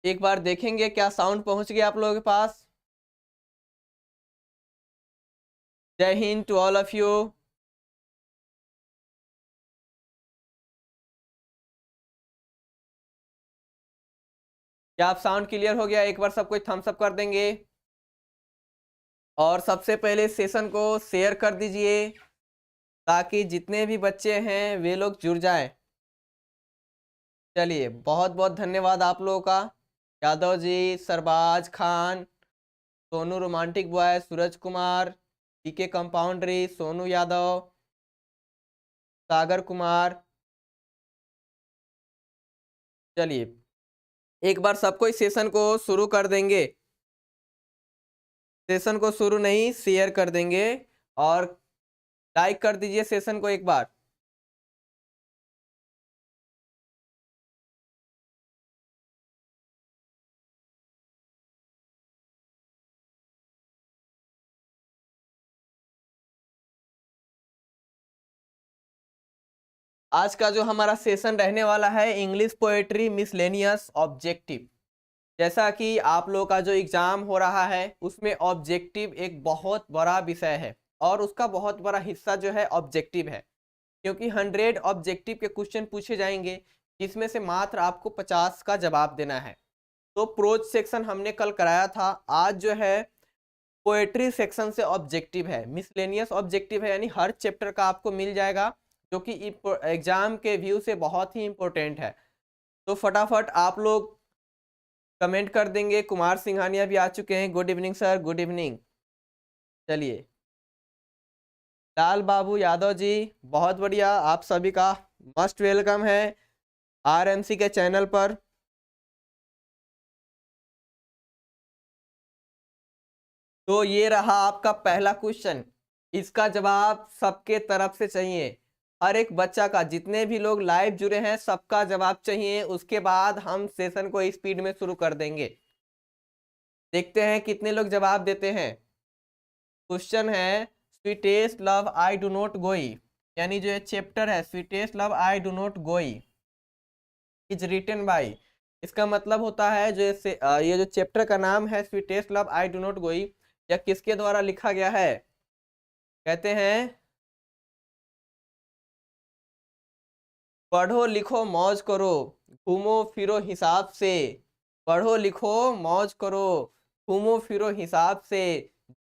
एक बार देखेंगे क्या साउंड पहुंच गया आप लोगों के पास। जय हिंद टू ऑल ऑफ यू। क्या आप साउंड क्लियर हो गया? एक बार सब कोई थम्स अप कर देंगे। और सबसे पहले सेशन को शेयर कर दीजिए ताकि जितने भी बच्चे हैं वे लोग जुड़ जाएं। चलिए, बहुत बहुत धन्यवाद आप लोगों का। यादव जी, सरबाज खान, सोनू रोमांटिक बॉय, सूरज कुमार, पीके कंपाउंड्री, सोनू यादव, सागर कुमार। चलिए, एक बार सबको इस सेशन को शुरू कर देंगे। सेशन को शुरू नहीं, शेयर कर देंगे और लाइक कर दीजिए सेशन को एक बार। आज का जो हमारा सेशन रहने वाला है इंग्लिश पोएट्री मिसलेनियस ऑब्जेक्टिव। जैसा कि आप लोगों का जो एग्जाम हो रहा है उसमें ऑब्जेक्टिव एक बहुत बड़ा विषय है और उसका बहुत बड़ा हिस्सा जो है ऑब्जेक्टिव है, क्योंकि 100 ऑब्जेक्टिव के क्वेश्चन पूछे जाएंगे जिसमें से मात्र आपको 50 का जवाब देना है। तो प्रोज सेक्शन हमने कल कराया था, आज जो है पोएट्री सेक्शन से ऑब्जेक्टिव है, मिसलेनियस ऑब्जेक्टिव है, यानी हर चैप्टर का आपको मिल जाएगा जो कि एग्जाम के व्यू से बहुत ही इंपॉर्टेंट है। तो फटाफट आप लोग कमेंट कर देंगे। कुमार सिंघानिया भी आ चुके हैं, good evening sir, good evening. चलिए, लाल बाबू यादव जी, बहुत बढ़िया, आप सभी का मस्ट वेलकम है आरएमसी के चैनल पर। तो ये रहा आपका पहला क्वेश्चन, इसका जवाब सबके तरफ से चाहिए, हर एक बच्चा का, जितने भी लोग लाइव जुड़े हैं सबका जवाब चाहिए। उसके बाद हम सेशन को स्पीड में शुरू कर देंगे। देखते हैं कितने लोग जवाब देते हैं। क्वेश्चन है sweetest love I do not गोई, यानी जो ये चैप्टर है sweetest love I do not गोई इज रिटन बाय। इसका मतलब होता है जो ये जो चैप्टर का नाम है sweetest love I do not गोई, यह किसके द्वारा लिखा गया है? कहते हैं पढ़ो लिखो मौज करो, घूमो फिरो हिसाब से। पढ़ो लिखो मौज करो, घूमो फिरो हिसाब से,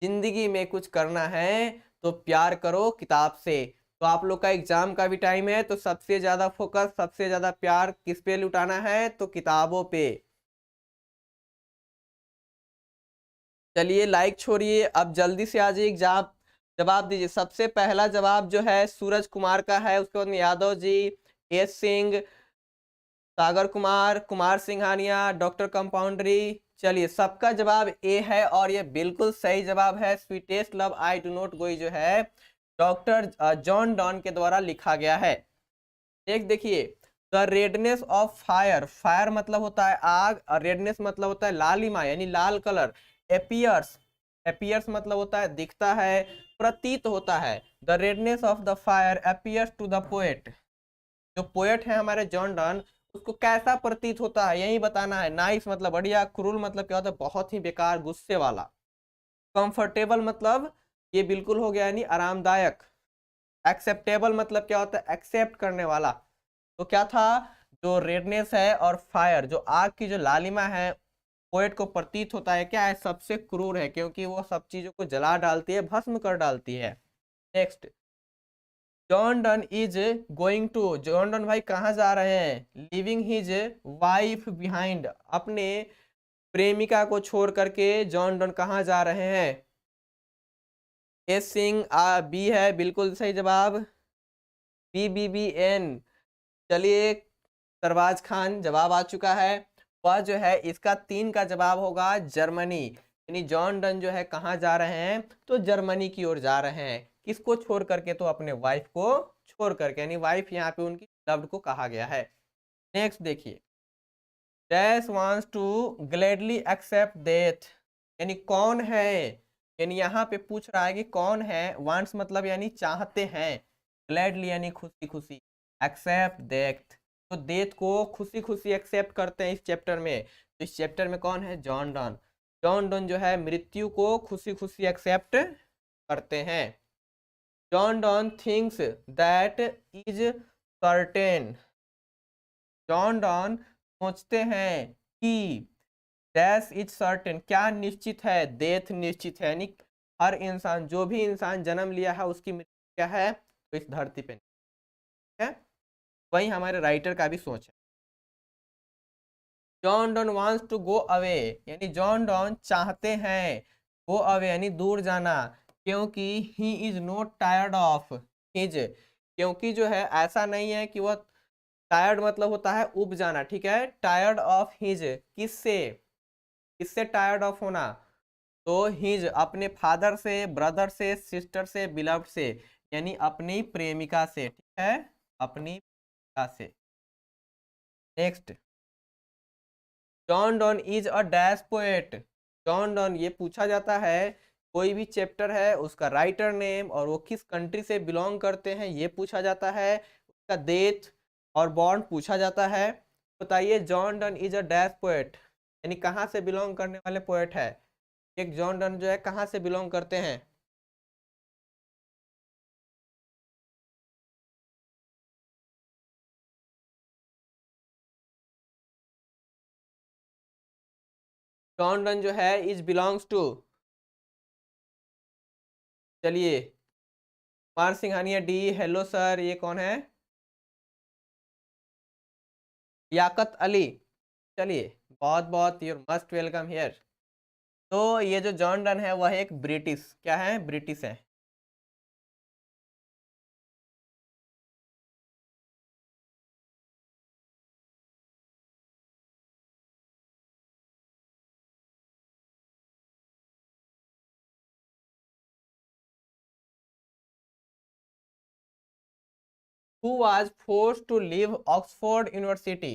जिंदगी में कुछ करना है तो प्यार करो किताब से। तो आप लोग का एग्जाम का भी टाइम है, तो सबसे ज्यादा फोकस, सबसे ज्यादा प्यार किस पे लुटाना है? तो किताबों पे। चलिए, लाइक छोड़िए, अब जल्दी से आ जाइए एग्जाम जवाब दीजिए। सबसे पहला जवाब जो है सूरज कुमार का है, उसके बाद यादव जी, एस सिंह, सागर कुमार, कुमार सिंघानिया, डॉक्टर कंपाउंड्री। चलिए, सबका जवाब ए है और ये बिल्कुल सही जवाब है। Sweetest love I do not गोई जो है डॉक्टर जॉन डॉन के द्वारा लिखा गया है। एक देखिए, the redness of fire, fire मतलब होता है आग और रेडनेस मतलब होता है लालिमा यानी लाल कलर। एपियर्स, एपियर्स मतलब होता है दिखता है, प्रतीत होता है। The redness of the fire appears to the poet, जो पोएट है हमारे जॉन डन, उसको कैसा प्रतीत होता है यही बताना है। नाइस मतलब बढ़िया, क्रूल मतलब क्या होता है? बहुत ही बेकार, गुस्से वाला। कंफर्टेबल मतलब ये बिल्कुल हो गया यानी आरामदायक। एक्सेप्टेबल मतलब क्या होता है? एक्सेप्ट करने वाला। तो क्या था? जो रेडनेस है और फायर, जो आग की जो लालिमा है, पोएट को प्रतीत होता है क्या है? सबसे क्रूर है, क्योंकि वो सब चीजों को जला डालती है, भस्म कर डालती है। Next, John Donne is going to, John Donne भाई कहाँ जा रहे हैं? लिविंग हिज वाइफ बिहाइंड, अपने प्रेमिका को छोड़ करके जॉन डन कहाँ जा रहे हैं? एस सिंह बी है बिल्कुल सही जवाब, BBBN। चलिए, सरबाज खान जवाब आ चुका है, वह जो है इसका 3 का जवाब होगा जर्मनी। यानी जॉन डन जो है कहाँ जा रहे हैं? तो जर्मनी की ओर जा रहे हैं। किसको छोड़ करके? तो अपने वाइफ को छोड़ करके, यानी वाइफ यहाँ पे उनकी लव्ड को कहा गया है। नेक्स्ट देखिए, dash wants to gladly accept death, यानी कौन है? यानी यहाँ पे पूछ रहा है कि कौन है। वांट्स मतलब यानी चाहते हैं, ग्लैडली यानी खुशी खुशी, एक्सेप्ट डेथ तो डेथ को खुशी खुशी एक्सेप्ट करते हैं इस चैप्टर में। इस चैप्टर में कौन है? John don. जॉन डॉन जो है मृत्यु को खुशी खुशी एक्सेप्ट करते हैं। John Donne thinks that is certain. John Donne सोचते हैं कि डैश इज सर्टेन, क्या निश्चित है? डेथ निश्चित है, यानी हर इंसान, जो भी इंसान जन्म लिया है उसकी मृत्यु क्या है? तो इस धरती पे है। वही हमारे राइटर का भी सोच है। John Donne wants to go away, यानी जॉन डॉन चाहते हैं गो अवे यानी दूर जाना, क्योंकि he is not tired of his, क्योंकि जो है ऐसा नहीं है कि वह टायर्ड मतलब होता है उब जाना, ठीक है। टायर्ड ऑफ हिज, किससे? किससे टायर्ड ऑफ होना? तो हिज अपने फादर से, ब्रदर से, सिस्टर से, बिलव्ड से, यानी अपनी प्रेमिका से, ठीक है, अपनी प्रेमिका से। Next, John Donne is a dash poet. John Donne, ये पूछा जाता है कोई भी चैप्टर है उसका राइटर नेम और वो किस कंट्री से बिलोंग करते हैं ये पूछा जाता है, उसका डेथ और बॉर्न पूछा जाता है। बताइए John Donne is a dash poet, यानी कहाँ से बिलोंग करने वाले पोएट है? एक जॉन डॉन जो है कहाँ से बिलोंग करते हैं? जॉन डॉन जो है इज बिलोंग्स टू, चलिए, Kumar Singhania D, hello sir, ये कौन है? लियाकत अली। चलिए, बहुत बहुत यूर मस्ट वेलकम हियर। तो ये जो जॉन डन है वह एक ब्रिटिश, क्या है? ब्रिटिश है। Who was force to leave Oxford University.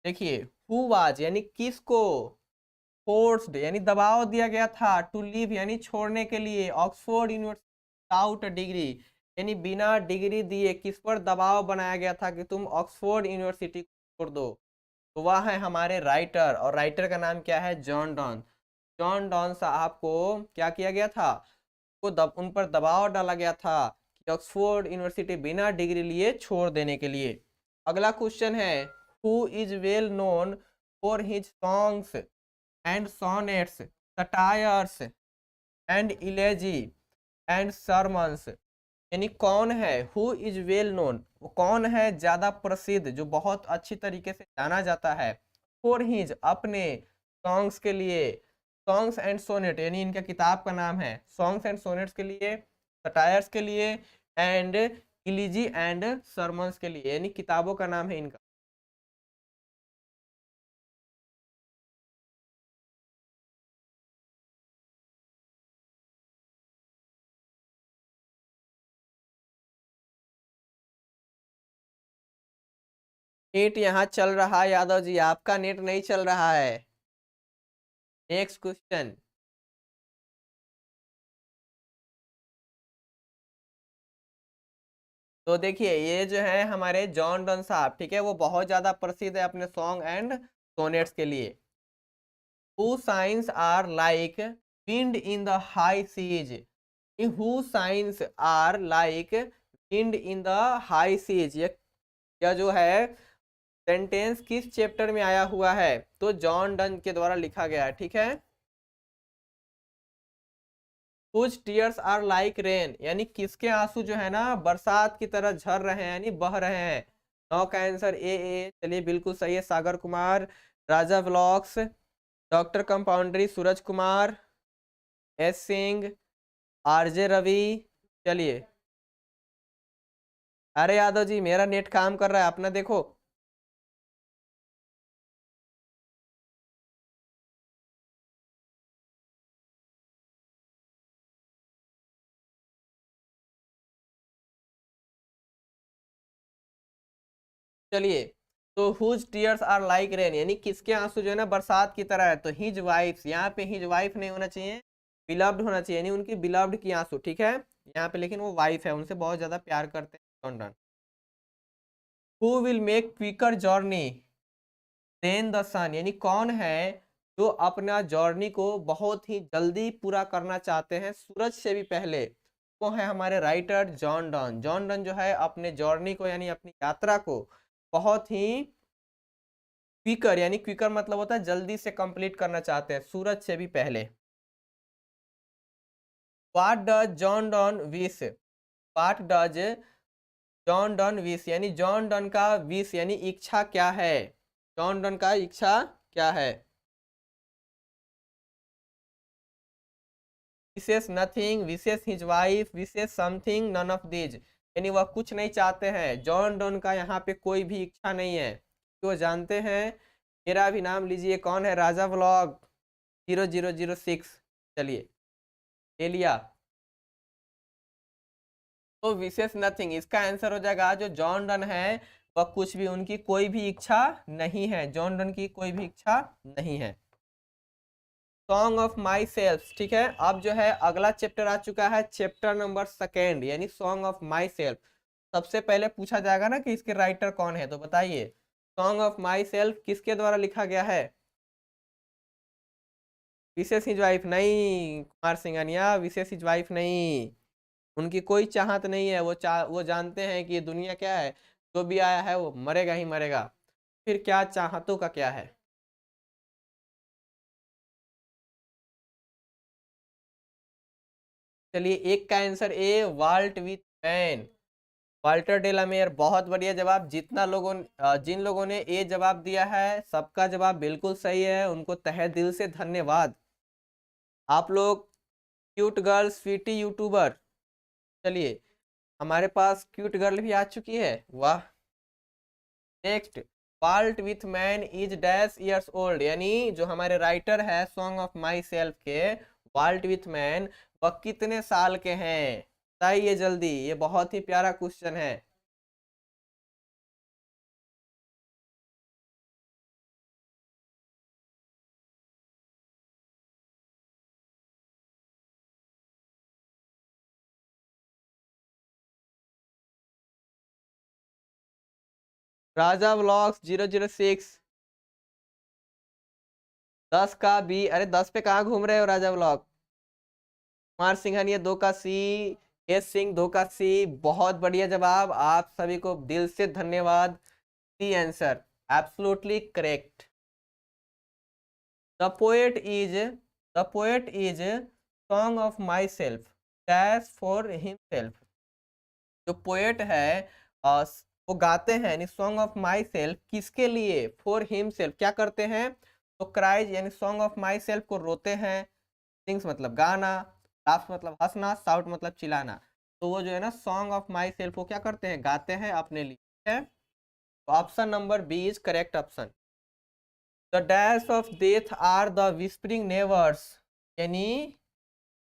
देखिए, हु वाज यानी किसको, फोर्स्ड यानी दबाव दिया गया था, टू लीव यानी छोड़ने के लिए, ऑक्सफोर्ड यूनिवर्सिटी विदाउट डिग्री, यानी बिना डिग्री दिए किस पर दबाव बनाया गया था कि तुम ऑक्सफोर्ड यूनिवर्सिटी छोड़ दो? तो वह है हमारे राइटर, और राइटर का नाम क्या है? John don. जॉन डॉन साहब को क्या किया गया था? उन पर दबाव डाला गया था कि ऑक्सफोर्ड यूनिवर्सिटी बिना डिग्री लिए छोड़ देने के लिए। अगला क्वेश्चन है, who is well known for his songs and sonnets, satires and इलेजी and sermons, यानी कौन है? हु इज वेल नोन, वो कौन है ज्यादा प्रसिद्ध, जो बहुत अच्छी तरीके से जाना जाता है? फॉर हिज, अपने, सॉन्ग्स के लिए, सॉन्ग्स एंड सोनेट यानी इनका किताब का नाम है, सॉन्ग्स एंड सोनेट्स के लिए, सटायर्स के लिए, एंड इलीजी एंड सरमन्स के लिए, यानी किताबों का नाम है इनका। नेट यहाँ चल रहा है यादव जी, आपका नेट नहीं चल रहा है। Next question. तो देखिए, ये जो है हमारे जॉन डन साहब, ठीक है, वो बहुत ज्यादा प्रसिद्ध है अपने सॉन्ग एंड सोनेट्स के लिए। हु साइंस are like wind in the high seas, who साइंस are like wind in the high seas, यह जो है सेंटेंस किस चैप्टर में आया हुआ है? तो जॉन डन के द्वारा लिखा गया है, ठीक है। कुछ टीयर्स आर लाइक रेन, यानी किसके आंसू जो है ना बरसात की तरह झर रहे हैं, यानी बह रहे हैं। नौ का आंसर ए। चलिए, बिल्कुल सही है। सागर कुमार, राजा vlogs, doctor कंपाउंड्री, Suraj Kumar, S Singh, RJ Ravi. चलिए, अरे यादव जी, मेरा नेट काम कर रहा है, अपना देखो। चलिए, तो whose tears are like rain, यानी किसके आंसू जो है ना बरसात की तरह है? तो हिज वाइफ, यहाँ पे हिज वाइफ नहीं होना चाहिए, बिलव्ड होना चाहिए, यानी उनकी बिलव्ड की आंसू, ठीक है। यहाँ पे लेकिन वो वाइफ है, उनसे बहुत ज्यादा प्यार करते हैं। Who will make quicker journey, then the sun, यानी कौन है जो अपना जर्नी को बहुत ही जल्दी पूरा करना चाहते हैं सूरज से भी पहले। वो है हमारे writer John Donne. John Donne जो है अपने जर्नी को यानी अपनी यात्रा को बहुत ही क्विकर, यानी क्विकर मतलब होता है जल्दी से कंप्लीट करना चाहते हैं सूरज से भी पहले। What does John Donne wish, what does John Donne wish, यानी जॉन डन का विश यानी इच्छा क्या है, जॉन डन का इच्छा क्या है। विशेष नथिंग, विशेष हिज वाइफ, विशेष समथिंग, नन ऑफ दीज, यानी वह कुछ नहीं चाहते हैं। जॉन डन का यहाँ पे कोई भी इच्छा नहीं है, तो जानते हैं। मेरा भी नाम लीजिए, कौन है, राजा व्लॉग 0006। चलिए ले लिया, तो विशेष नथिंग इसका आंसर हो जाएगा। जो जॉन डन है वह कुछ भी, उनकी कोई भी इच्छा नहीं है, जॉन डन की कोई भी इच्छा नहीं है। सॉन्ग ऑफ माई सेल्फ, ठीक है। अब जो है अगला चैप्टर आ चुका है, चैप्टर नंबर 2 यानी सॉन्ग ऑफ माई सेल्फ। सबसे पहले पूछा जाएगा ना कि इसके राइटर कौन है, तो बताइए सॉन्ग ऑफ माई सेल्फ किसके द्वारा लिखा गया है। विशेष हिज वाइफ नहीं, कुमार सिंघानिया, विशेष हिज वाइफ नहीं, उनकी कोई चाहत नहीं है। वो जानते हैं कि ये दुनिया क्या है, जो भी आया है वो मरेगा ही मरेगा, फिर क्या चाहतों का क्या है। चलिए एक का answer A, Walt with man, Walter de la Mare. बहुत बढ़िया जवाब। जिन लोगों ने ए जवाब दिया है सबका जवाब बिल्कुल सही है, उनको तहे दिल से धन्यवाद। आप लोग क्यूट गर्ल स्वीटी यूट्यूबर। चलिए हमारे पास क्यूट गर्ल भी आ चुकी है, वाह। Next, Walt with man is dash years old, यानी जो हमारे राइटर है सॉन्ग ऑफ माई सेल्फ के, वाल्ट विथ मैन, वह कितने साल के हैं, बताइए जल्दी। ये बहुत ही प्यारा क्वेश्चन है। राजा व्लॉग्स 006। 10 का बी, अरे 10 पे कहाँ घूम रहे हो राजा व्लॉग। कुमार सिंघानिया 2 का सी, एस सिंह 2 का सी। बहुत बढ़िया जवाब, आप सभी को दिल से धन्यवाद। C answer absolutely correct. The poet is, the poet is Song of Myself dash for himself. जो पोएट है वो गाते हैं यानी सॉन्ग ऑफ माई सेल्फ किसके लिए, फॉर हिमसेल्फ। क्या करते हैं, तो क्राइज यानी सॉन्ग ऑफ माई सेल्फ को रोते हैं, सिंग्स मतलब गाना, लाफ्स मतलब हंसना, साउट मतलब चिल्लाना। तो वो जो है ना सॉन्ग ऑफ माई सेल्फ वो क्या करते हैं, गाते हैं अपने लिए, ठीक है। तो option number B is correct option. The dash of death or the whispering nevers, यानी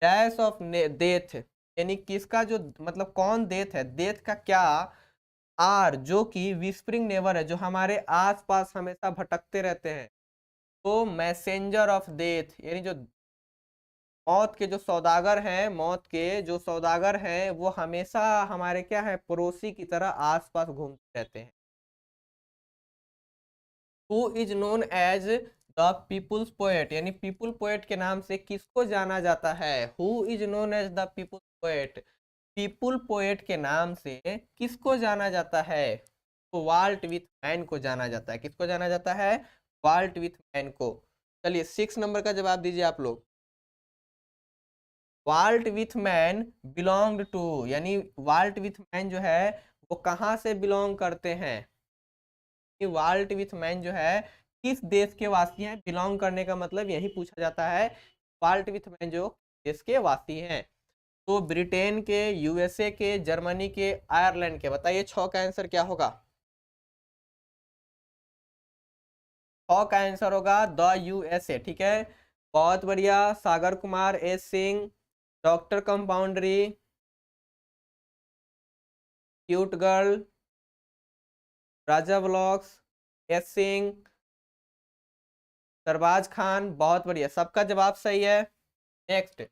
डैश ऑफ डेथ यानी किसका जो मतलब कौन डेथ है, डेथ का क्या, आर जो कि विस्परिंग नेवर है, जो हमारे आसपास हमेशा भटकते रहते हैं। तो मैसेंजर ऑफ डेथ यानी जो मौत के जो सौदागर हैं, मौत के जो सौदागर हैं वो हमेशा हमारे क्या है, पड़ोसी की तरह आसपास घूमते रहते हैं। Who is known as the people's poet, यानी पीपुल पोएट के नाम से किसको जाना जाता है, who is known as the people poet, people poet के नाम से किसको जाना जाता है, तो वाल्ट विथ मैन को जाना जाता है। किसको जाना जाता है, वाल्ट विथ मैन को। चलिए 6 नंबर का जवाब दीजिए आप लोग। Walt with man belonged to, यानी वाल्ट विथ मैन जो है वो कहाँ से बिलोंग करते हैं, वाल्ट विथ मैन जो है किस देश के वासी हैं, बिलोंग करने का मतलब यही पूछा जाता है, वाल्ट विथ मैन जो देश के वासी हैं। तो ब्रिटेन के, यूएसए के, जर्मनी के, आयरलैंड के। बताइए 6 का आंसर क्या होगा। 6 का आंसर होगा द यूएसए, ठीक है। बहुत बढ़िया, सागर कुमार, एस सिंह, डॉक्टर कंपाउंडरी, cute girl, Raja blogs, S Singh, Sarbaz Khan, बहुत बढ़िया, सबका जवाब सही है। नेक्स्ट,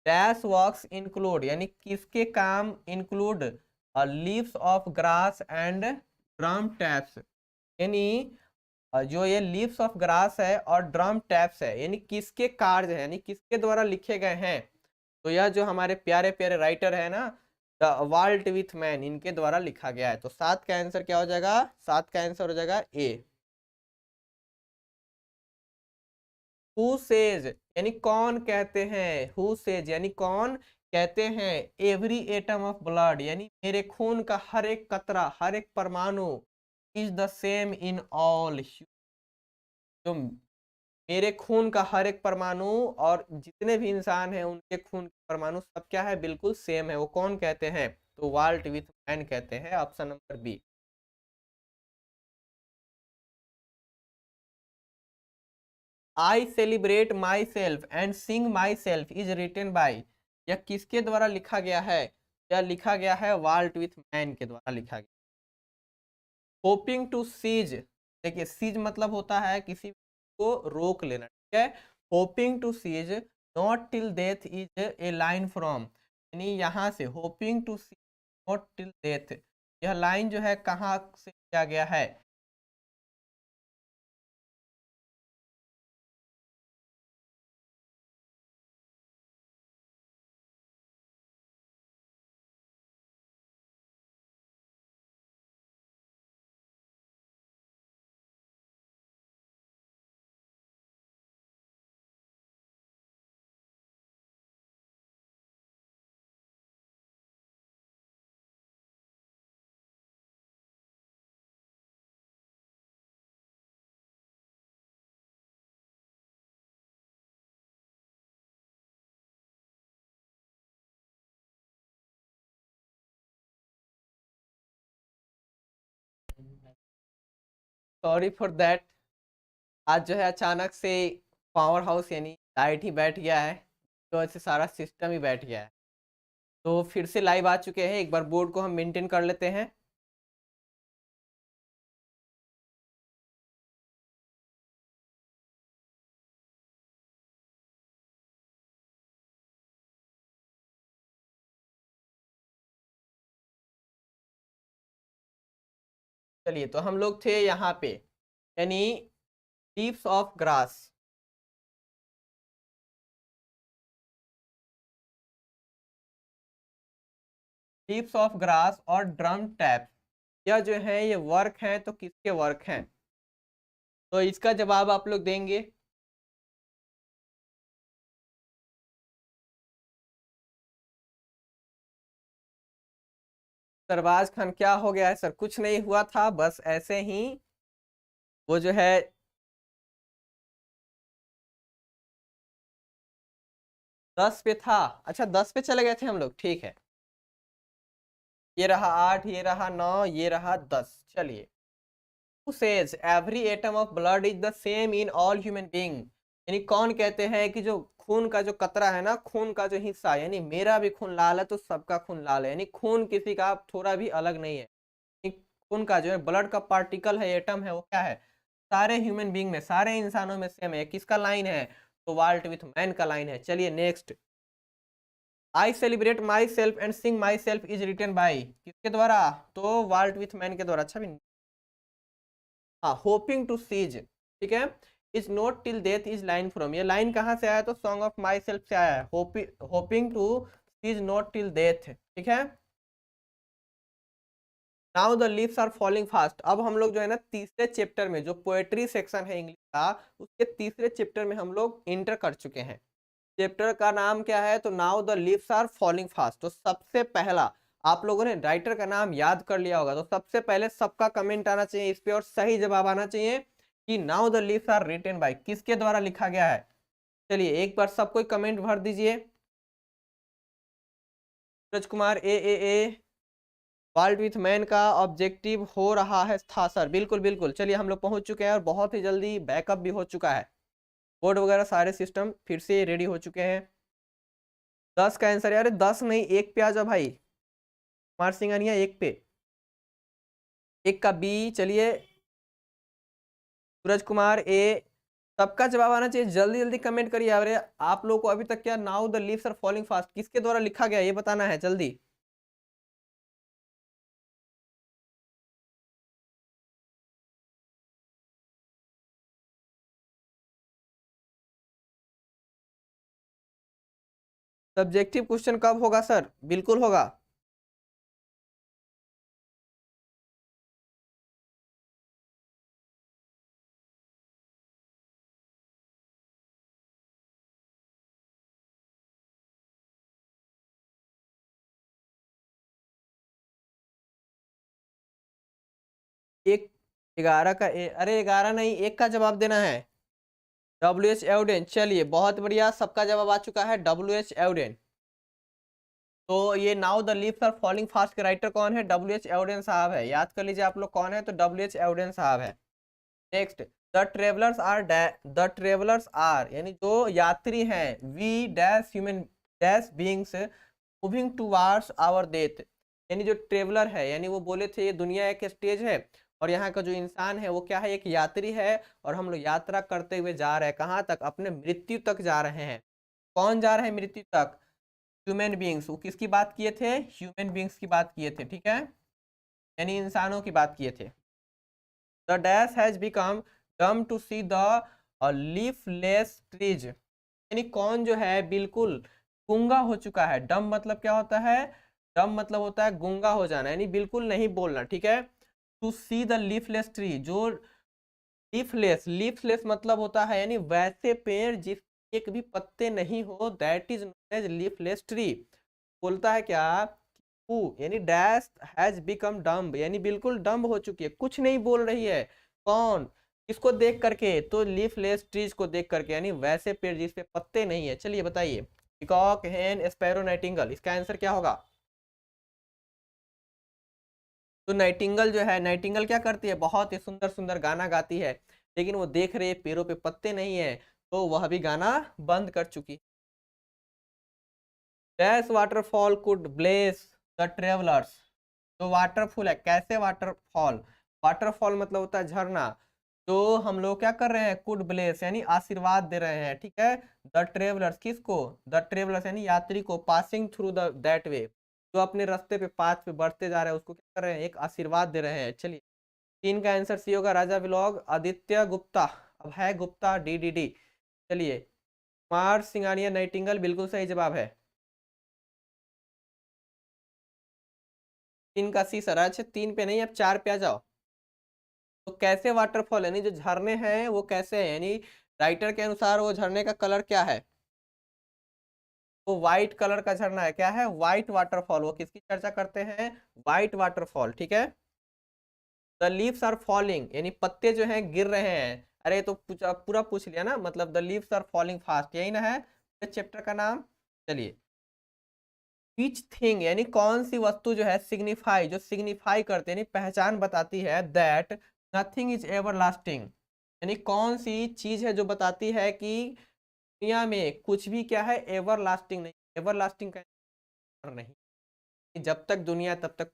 डैश वर्क्स इंक्लूड, यानी किसके काम include leaves of grass and drum taps, यानी जो ये लीव्स ऑफ ग्रास है और ड्रम टैप्स है, यानी किसके कार्य है, यानी किसके द्वारा लिखे गए हैं, तो यह जो हमारे प्यारे प्यारे राइटर है ना, द वाल्ट विथ मैन, इनके द्वारा लिखा गया है। तो 7 का आंसर क्या हो जाएगा, 7 का आंसर हो जाएगा ए। हु सेज यानी कौन कहते हैं, हु सेज यानी कौन कहते हैं, एवरी एटम ऑफ ब्लड यानी मेरे खून का हर एक कतरा, हर एक परमाणु, is the same in all, जो मेरे खून का हर एक परमाणु और जितने भी इंसान हैं उनके खून के परमाणु सब क्या है, बिल्कुल सेम है, वो कौन कहते हैं, तो वाल्ट विथ मैन कहते हैं, option number B. I celebrate myself and sing myself is written by, यह किसके द्वारा लिखा गया है, यह लिखा गया है वाल्ट विथ मैन के द्वारा लिखा गया। होपिंग टू सीज, देखिए सीज मतलब होता है किसी को रोक लेना, ठीक है। Hoping to cease not till death is a line from, यानी यहाँ से hoping to cease not till death, यह लाइन जो है कहाँ से लिया गया है, सॉरी फॉर दैट, आज जो है अचानक से पावर हाउस यानी लाइट ही बैठ गया है, तो ऐसे सारा सिस्टम ही बैठ गया है। तो फिर से लाइव आ चुके हैं, एक बार बोर्ड को हम मेंटेन कर लेते हैं। चलिए, तो हम लोग थे यहाँ पे, यानी leaves of grass, leaves of grass और ड्रम टैप, यह जो है ये वर्क है, तो किसके वर्क हैं, तो इसका जवाब आप लोग देंगे। सरबाज खान क्या हो गया है सर, कुछ नहीं हुआ था, बस ऐसे ही वो जो है 10 पे था, अच्छा 10 पे चले गए थे हम लोग, ठीक है। ये रहा 8, ये रहा 9, ये रहा 10, चलिए। Who says every atom of blood is the same in all human being, यानी कौन कहते हैं कि जो खून का जो कतरा है ना, खून का जो हिस्सा, यानी मेरा भी खून लाल है तो सबका खून लाल है, यानी खून किसी का थोड़ा भी अलग नहीं है, खून का जो है ब्लड का पार्टिकल है, एटम है, वो क्या है, सारे ह्यूमन बींग में, सारे इंसानों में सेम है, किसका लाइन है, तो वाल्ट विथ मैन का लाइन है। चलिए next, I celebrate myself and sing myself is written by, किसके द्वारा, तो वाल्ट विथ मैन के द्वारा। अच्छा भी, हाँ, होपिंग टू सीज, ठीक है, is not till death is line from, ये लाइन कहाँ से आया, तो सॉन्ग ऑफ माई सेल्फ से आया है, hoping to cease not till death, ठीक है। Now the leaves are falling fast, अब हम लोग जो है ना तीसरे चैप्टर में, जो पोएट्री सेक्शन है इंग्लिश का, उसके तीसरे चैप्टर में हम लोग इंटर कर चुके हैं। चैप्टर का नाम क्या है, तो now the leaves are falling fast. तो सबसे पहला, आप लोगों ने राइटर का नाम याद कर लिया होगा, तो सबसे पहले सबका कमेंट आना चाहिए इस पे और सही जवाब आना चाहिए कि now the leaves are written by, किसके द्वारा लिखा गया है। चलिए एक बार सब कोई कमेंट भर दीजिए। सूरज Kumar a world with man का ऑब्जेक्टिव हो रहा है था सर, बिल्कुल बिल्कुल। चलिए हम लोग पहुंच चुके हैं और बहुत ही जल्दी बैकअप भी हो चुका है, बोर्ड वगैरह सारे सिस्टम फिर से रेडी हो चुके हैं। 10 का आंसर, यार 10 नहीं, एक पे आ जाओ भाई, कुमार सिंघानिया एक पे, एक का बी। चलिए सूरज कुमार ए, सबका जवाब आना चाहिए, जल्दी जल्दी कमेंट करिए। अरे आप लोगों को अभी तक क्या, now the leaves are falling fast किसके द्वारा लिखा गया ये बताना है जल्दी। सब्जेक्टिव क्वेश्चन कब होगा सर? बिल्कुल होगा। एक 11 का अरे 11 नहीं, एक का जवाब देना है। WH एवडेन, चलिए बहुत बढ़िया, सबका जवाब आ चुका है WH एवडेन। तो ये now the leaves are falling fast के राइटर कौन है? WH एवडेन साहब है, याद कर लीजिए आप लोग कौन है, तो WH एवडेन साहब है। नेक्स्ट, द ट्रेवलर्स आर यानी जो यात्री हैं, we dash human dash beings moving towards our death, यानी जो ट्रेवलर है, यानी वो बोले थे ये दुनिया एक स्टेज है और यहाँ का जो इंसान है वो क्या है, एक यात्री है, और हम लोग यात्रा करते हुए जा रहे हैं कहाँ तक? अपने मृत्यु तक जा रहे हैं। कौन जा रहे हैं मृत्यु तक? Human beings. वो किसकी बात किए थे? ह्यूमन बीइंग्स की बात किए थे, ठीक है, यानी इंसानों की बात किए थे। The dash has become dumb to see the leafless trees, यानी कौन जो है बिल्कुल गूंगा हो चुका है। डम मतलब क्या होता है? डम मतलब होता है गूंगा हो जाना, यानी बिल्कुल नहीं बोलना, ठीक है। To see the leafless tree, जो लीफलेस मतलब होता है यानी वैसे पेड़ जिस एक भी पत्ते नहीं हो, that is known as leafless tree. बोलता है क्या? यानी डैश हैज बिकम डम्ब, यानी बिल्कुल डम्ब हो चुकी है, कुछ नहीं बोल रही है। कौन? किसको देख करके? तो लीफलेस ट्रीज को देख करके, यानी वैसे पेड़ जिस पे पत्ते नहीं है। चलिए बताइए, पिकॉक, हेन, स्पैरो, नाइटिंगल, इसका आंसर क्या होगा? तो नाइटिंगल जो है, नाइटिंगल क्या करती है? बहुत ही सुंदर सुंदर गाना गाती है, लेकिन वो देख रहे पेड़ों पे पत्ते नहीं है, तो वह भी गाना बंद कर चुकी। Dash waterfall could bless the travellers, तो वाटरफॉल है, कैसे वाटरफॉल? वाटरफॉल मतलब होता है झरना। तो हम लोग क्या कर रहे हैं? कुड ब्लेस यानी आशीर्वाद दे रहे हैं, ठीक है। द ट्रेवलर्स, किसको? द ट्रेवलर्स यानी यात्री को, passing through the that way, जो अपने रास्ते पे पाथ पे बढ़ते जा रहे हैं उसको क्या कर रहे हैं? एक आशीर्वाद दे रहे हैं। चलिए, 3 का आंसर सी होगा। राजा व्लॉग, आदित्य गुप्ता, अभय गुप्ता, DDD। चलिए, कुमार सिंघानिया नाइटिंगल बिल्कुल सही जवाब है। 3 का सी सर। अच्छा 3 पे नहीं, अब 4 पे आ जाओ। तो कैसे वाटरफॉल यानी जो झरने हैं वो कैसे हैं, यानी राइटर के अनुसार वो झरने का कलर क्या है? वो व्हाइट कलर का झरना है। क्या है? White waterfall. वो किसकी चर्चा करते हैं? व्हाइट वाटरफॉल, ठीक है। द लीव्स आर फॉलिंग, यानी पत्ते जो हैं गिर रहे हैं। अरे तो पूरा पूछ लिया ना, मतलब the leaves are falling fast, यही ना है चैप्टर का नाम। चलिए, विच थिंग यानी कौन सी वस्तु जो है, सिग्निफाई, जो सिग्निफाई करते यानी पहचान बताती है, that nothing is ever lasting, यानी कौन सी चीज है जो बताती है कि दुनिया में कुछ भी क्या है, एवर लास्टिंग नहीं। एवर लास्टिंग का नहीं, जब तक दुनिया तब तक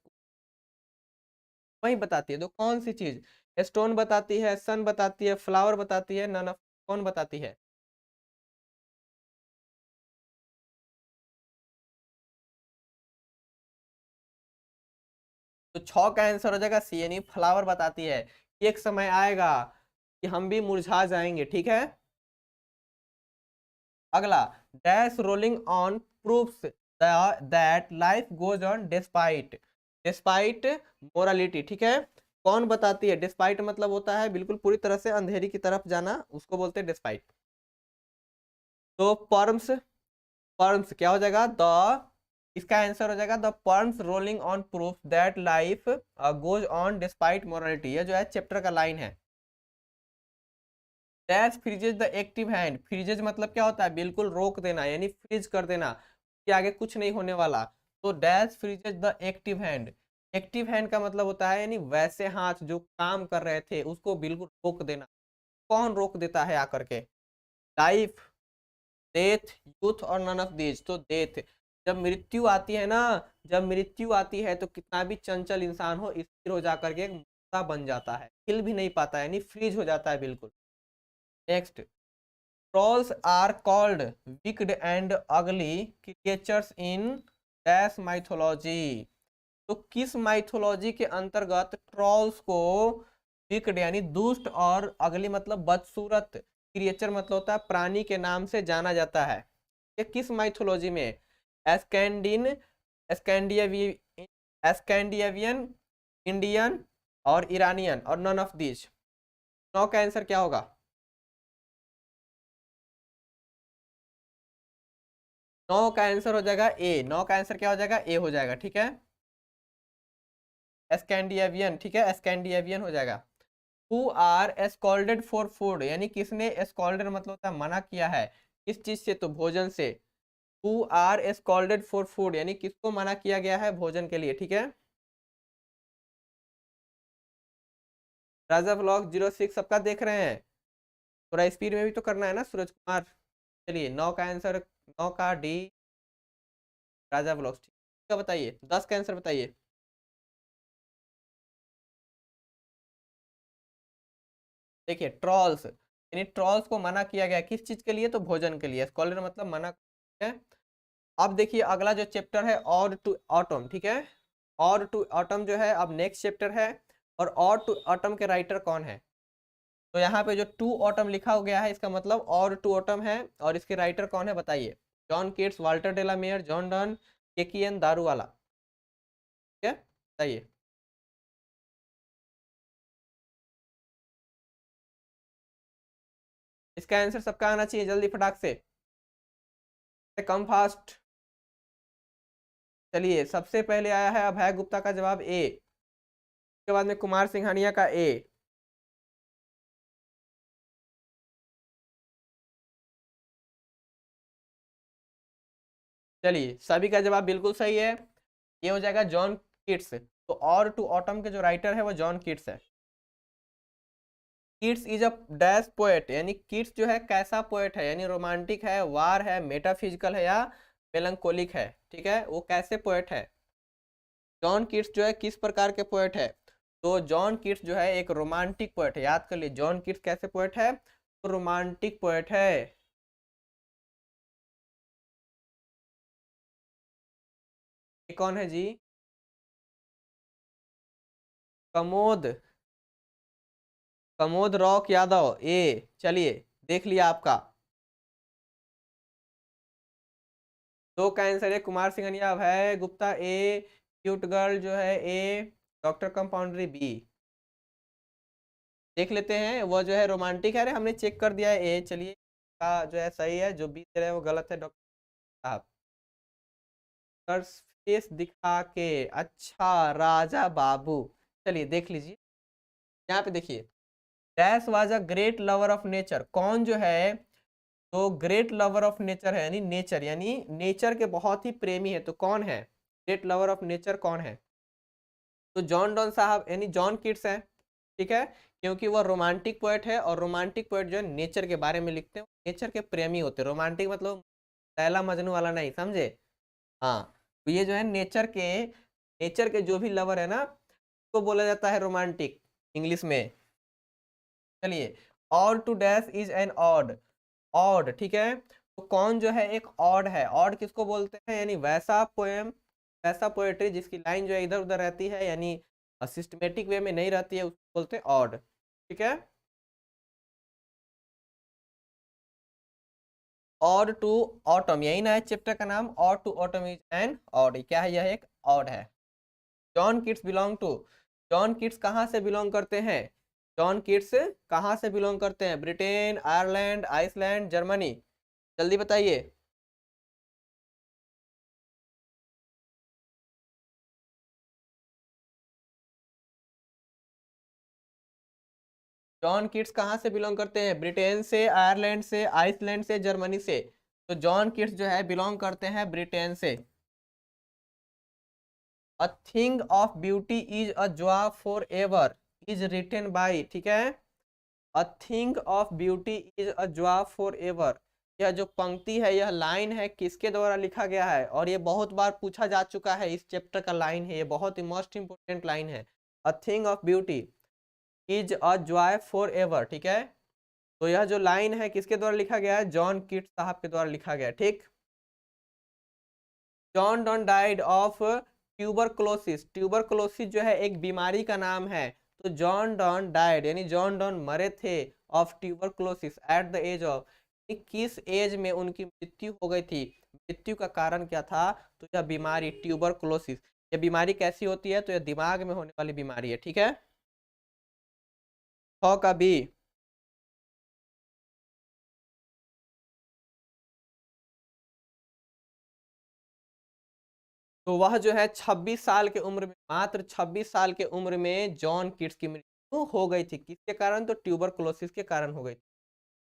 वही बताती है। तो कौन सी चीज? स्टोन बताती है, सन बताती है, फ्लावर बताती है, नन ऑफ, कौन बताती है? तो 6 का आंसर हो जाएगा सी, यानी फ्लावर बताती है। एक समय आएगा कि हम भी मुरझा जाएंगे, ठीक है। अगला, dash rolling on proves that life goes on despite, despite morality, ठीक है। कौन बताती है? डिस्पाइट मतलब होता है बिल्कुल पूरी तरह से अंधेरी की तरफ जाना, उसको बोलते हैं डिस्पाइट। तो पर्म्स, पर्म्स क्या हो जाएगा? द, इसका आंसर हो जाएगा the perms rolling on proof that life goes on despite morality, ये जो है चैप्टर का लाइन है। Dash freezes the active hand, freezes मतलब क्या होता है? बिल्कुल रोक देना, यानी फ्रीज कर देना कि आगे कुछ नहीं होने वाला। तो dash freezes the active hand, active hand का मतलब होता है यानी वैसे हाथ जो काम कर रहे थे उसको बिल्कुल रोक देना। कौन रोक देता है आकर के? लाइफ, डेथ, यूथ और नन ऑफ दीज। तो डेथ, जब मृत्यु आती है ना, जब मृत्यु आती है तो कितना भी चंचल इंसान हो स्थिर हो जाकर के एक मुर्दा बन जाता है, हिल भी नहीं पाता है, यानी फ्रीज हो जाता है बिल्कुल। Next, trolls are called wicked and ugly creatures in dash mythology, तो किस माइथोलॉजी के अंतर्गत ट्रॉल्स को विक्ड यानी दुष्ट और अगली मतलब बदसूरत, क्रिएचर मतलब होता है प्राणी के नाम से जाना जाता है? ये किस माइथोलॉजी में? स्कैंडिनेवियन, इंडियन और ईरानियन और नन ऑफ दीज। 9 का आंसर क्या होगा? 9 का आंसर हो जाएगा ए। 9 का आंसर क्या हो जाएगा? ए हो जाएगा, ठीक है। स्कैंडिनेवियन, ठीक है, स्कैंडिनेवियन हो जाएगा। Who are scolded for food, यानी किसने स्कॉल्डेड मतलब होता है मना किया है, किस चीज से? तो भोजन से। Who are scolded for food, यानी किसको मना किया गया है भोजन के लिए, ठीक है। राजा व्लॉग 06 सबका देख रहे हैं? थोड़ा स्पीड में भी तो करना है ना सूरज कुमार। चलिए 9 का आंसर, 9 का डी, राजा व्लॉग्स, ठीक है। बताइए 10 का आंसर बताइए। देखिए ट्रॉल्स, यानी ट्रॉल्स को मना किया गया किस चीज के लिए? तो भोजन के लिए। स्कॉलर मतलब मना है। अब देखिए अगला जो चैप्टर है और टू ऑटम, ठीक है। और टू ऑटम जो है अब नेक्स्ट चैप्टर है। और टू ऑटम के राइटर कौन है? तो यहाँ पे जो टू ऑटम लिखा हो गया है इसका मतलब और टू ऑटम है, और इसके राइटर कौन है बताइए? John Keats, Walter de la Mare, John Donne, Keki N, Daruwalla, ठीक है, बताइए। इसका आंसर सबका आना चाहिए जल्दी फटाक से, कम फास्ट। चलिए सबसे पहले आया है अभय गुप्ता का जवाब ए, उसके बाद में कुमार सिंघानिया का ए। चलिए सभी का जवाब बिल्कुल सही है, ये हो जाएगा जॉन किट्स। तो और टू ऑटम के जो राइटर है वो जॉन किट्स है। Keats is a dash poet, यानी किट्स जो है कैसा पोएट है, यानी रोमांटिक है, वार है, मेटाफिजिकल है या मेलंकोलिक है, ठीक है, वो कैसे पोएट है? जॉन किट्स जो है किस प्रकार के पोएट है? तो जॉन किट्स जो है एक रोमांटिक पोएट है, याद कर लिए जॉन किट्स कैसे पोएट है? तो रोमांटिक पोएट है। ये कौन है जी? कमोद, कमोद रॉक यादव ए। चलिए देख लिया आपका। दो का आंसर है कुमार सिंघनिया, अभय गुप्ता ए, क्यूट गर्ल जो है ए, डॉक्टर कंपाउंड्री बी। देख लेते हैं वो जो है रोमांटिक है, अरे हमने चेक कर दिया है ए। चलिए का जो है सही है, जो बी दे रहे हैं वो गलत है डॉक्टर साहब। फेस दिखा के, अच्छा राजा बाबू। चलिए देख लीजिए यहाँ पे देखिए, dash was a great lover of nature, कौन जो है तो ग्रेट लवर ऑफ नेचर है, यानी नेचर के बहुत ही प्रेमी है, तो कौन है ग्रेट लवर ऑफ नेचर कौन है? तो जॉन डॉन साहब यानी जॉन किट्स है, ठीक है, क्योंकि वह रोमांटिक पोएट है, और रोमांटिक पोएट जो है नेचर के बारे में लिखते हैं, नेचर के प्रेमी होते हैं। रोमांटिक मतलब लैला मजनू वाला नहीं, समझे? हाँ, तो ये जो है नेचर के जो भी लवर है ना, उसको बोला जाता है रोमांटिक इंग्लिश में। चलिए, और to dash is an ode, ode, ठीक है, तो कौन जो है एक ऑड है? ऑड किसको बोलते हैं? यानी वैसा पोएम, वैसा पोएट्री जिसकी लाइन जो है इधर उधर रहती है, यानी सिस्टमेटिक वे में नहीं रहती है, उसको बोलते हैं ऑड, ठीक है। ऑड टू ऑटम, यही ना है चैप्टर का नाम, ode to autumn is an ode, क्या है? यह एक ऑड है। John Keats belong to, John Keats कहाँ से बिलोंग करते हैं? जॉन किट्स कहाँ से बिलोंग करते हैं? ब्रिटेन, आयरलैंड, आइसलैंड, जर्मनी, जल्दी बताइए। जॉन किट्स कहाँ से बिलोंग करते हैं? ब्रिटेन से, आयरलैंड से, आइसलैंड से, जर्मनी से। तो जॉन किट्स जो है बिलोंग करते हैं ब्रिटेन से। A thing of beauty is a joy forever is written by, ठीक है, a thing of beauty is a joy forever, यह जो पंक्ति है, यह लाइन है, किसके द्वारा लिखा गया है? और ये बहुत बार पूछा जा चुका है, इस चैप्टर का लाइन है, ये बहुत ही मोस्ट इंपोर्टेंट लाइन है। A thing of beauty is a joy for ever, ठीक है, तो यह जो लाइन है किसके द्वारा लिखा गया है? जॉन किट्स साहब के द्वारा लिखा गया, ठीक। John Donne died of tuberculosis, tuberculosis जो है एक बीमारी का नाम है, तो जॉन डॉन डाइड यानी जॉन डॉन मरे थे of tuberculosis at the age of, किस एज में उनकी मृत्यु हो गई थी? मृत्यु का कारण क्या था? तो यह बीमारी ट्यूबरकुलोसिस, यह बीमारी कैसी होती है? तो यह दिमाग में होने वाली बीमारी है, ठीक है। 6 का बी, तो वह जो है 26 साल के उम्र में, मात्र 26 साल के उम्र में जॉन किट्स की मृत्यु हो गई थी। किसके कारण? तो ट्यूबरकुलोसिस के कारण हो गई थी।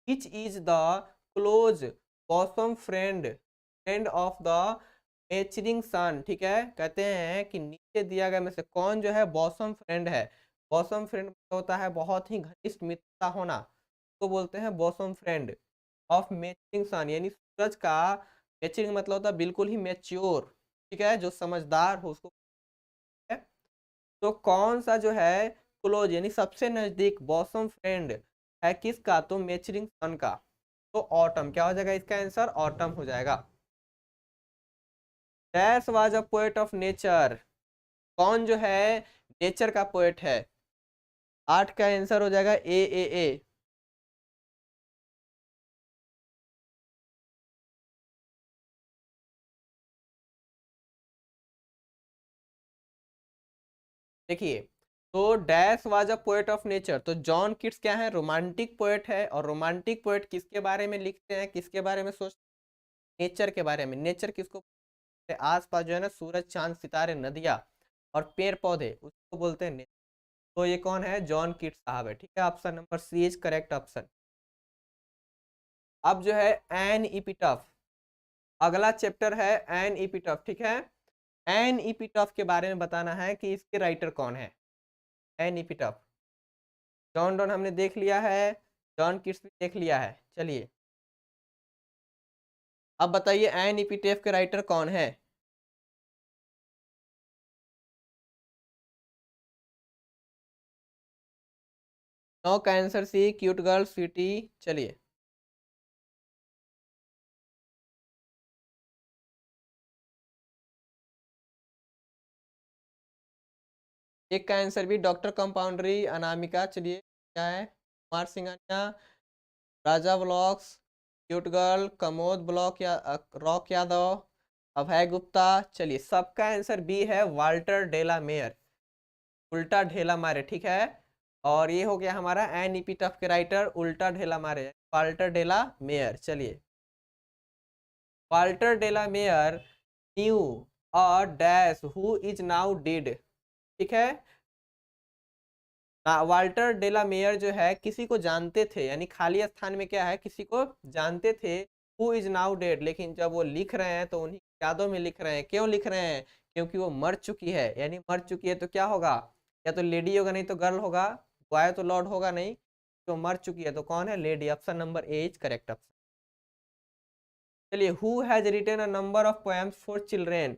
Which is the close bosom friend of the maturing sun, ठीक है। कहते हैं कि नीचे दिया गया में से कौन जो है बॉसम फ्रेंड है? बॉसम फ्रेंड होता है बहुत ही घनिष्ठ मित्रता होना, तो बोलते हैं बॉसम फ्रेंड ऑफ मेचरिंग सन, यानी सूरज का मेचरिंग मतलब होता है बिल्कुल ही मेच्योर, ठीक है, जो समझदार हो उसको है। तो कौन सा जो है क्लोज यानी सबसे नजदीक बॉसम फ्रेंड है किसका? तो मेचरिंग सन का। तो ऑटम क्या हो जाएगा? इसका आंसर ऑटम हो जाएगा। Dash was a poet of nature, कौन जो है नेचर का पोएट है? 8 का आंसर हो जाएगा ए। देखिए, तो dash was a poet of nature, तो जॉन किट्स क्या है? रोमांटिक पोएट है। और रोमांटिक पोएट किसके बारे में लिखते हैं, किसके बारे में सोचते हैं? नेचर के बारे में। नेचर किसको बोलते हैं? आसपास जो है ना सूरज चांद सितारे नदियां और पेड़ पौधे, उसको बोलते हैं नेचर। तो ये कौन है? जॉन किट्स साहब है, ठीक है। Option number C is correct option. अब जो है एन इपिटफ, अगला चैप्टर है एन इपिटफ, ठीक है। एन इपिटफ के बारे में बताना है कि इसके राइटर कौन है। एन इपिटफ, जॉन डॉन हमने देख लिया है, जॉन किट्स भी देख लिया है। चलिए अब बताइए एन इपिटफ के राइटर कौन है? 9 का answer C, cute girl sweetie. चलिए एक का आंसर भी डॉक्टर कंपाउंड्री अनामिका। चलिए क्या है? कुमार सिंघानिया, राजा blocks, cute girl, Kamod block या रॉक यादव, अभय गुप्ता। चलिए सबका आंसर बी है, वाल्टर डेला मेयर, उल्टा ढेला मारे, ठीक है। और ये हो गया हमारा एन इपिटफ के राइटर उल्टा ढेला मारे, वाल्टर डेला मेयर। चलिए वाल्टर डेला मेयर न्यू और dash who is now dead, ठीक है। वाल्टर डेला मेयर जो है किसी को जानते थे, यानी खाली स्थान में क्या है, किसी को जानते थे, हु इज नाउ डेड, लेकिन जब वो लिख रहे हैं तो उन्हीं यादों में लिख रहे हैं। क्यों लिख रहे हैं? क्योंकि वो मर चुकी है, यानी मर चुकी है तो क्या होगा? या तो लेडी होगा, नहीं तो गर्ल होगा, बॉय तो लॉर्ड होगा नहीं, तो मर चुकी है तो कौन है? Lady. Option number A is correct option. चलिए who has written a number of poems for children,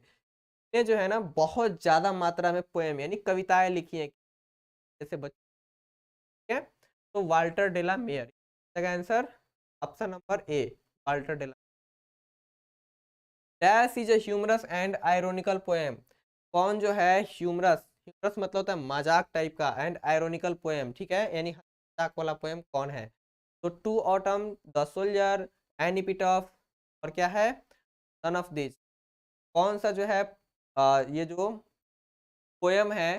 ये जो है ना बहुत ज्यादा मात्रा में पोएम यानी कविताएं लिखी हैं जैसे बच्चे, ठीक है। तो वाल्टर डेला मेयर का answer option number A, Walter de la. Dash is a humorous and ironical poem, कौन जो है ह्यूमरस, ह्यूमरस मतलब होता है मजाक टाइप का, एंड आयरोनिकल पोएम, ठीक है, यानी मजाक वाला पोएम कौन है? तो to autumn, the soldier, an epitaph, और क्या है? Son of this. कौन सा जो है ये जो पोएम है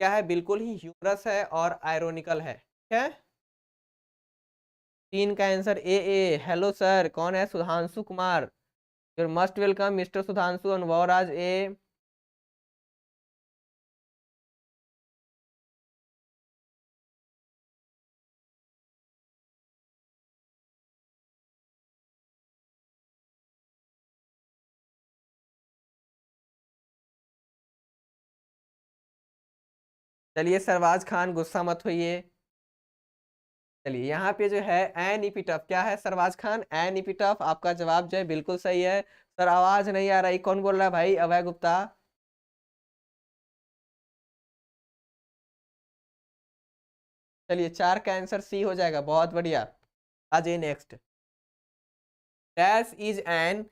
क्या है? बिल्कुल ही ह्यूमरस है और आयरोनिकल है, ठीक है। 3 का आंसर ए। हेलो सर, कौन है? Sudhanshu Kumar, you must welcome mister Sudhanshu and वोराज ए। चलिए सरवाज खान गुस्सा मत होइए। चलिए यहाँ पे जो है एन इपिटफ क्या है? सरवाज खान एन इपिटफ, आपका जवाब जो है बिल्कुल सही है। सर आवाज नहीं आ रही, कौन बोल रहा है भाई? अभय गुप्ता। चलिए 4 का आंसर सी हो जाएगा, बहुत बढ़िया। आ जाइए next. Dash is N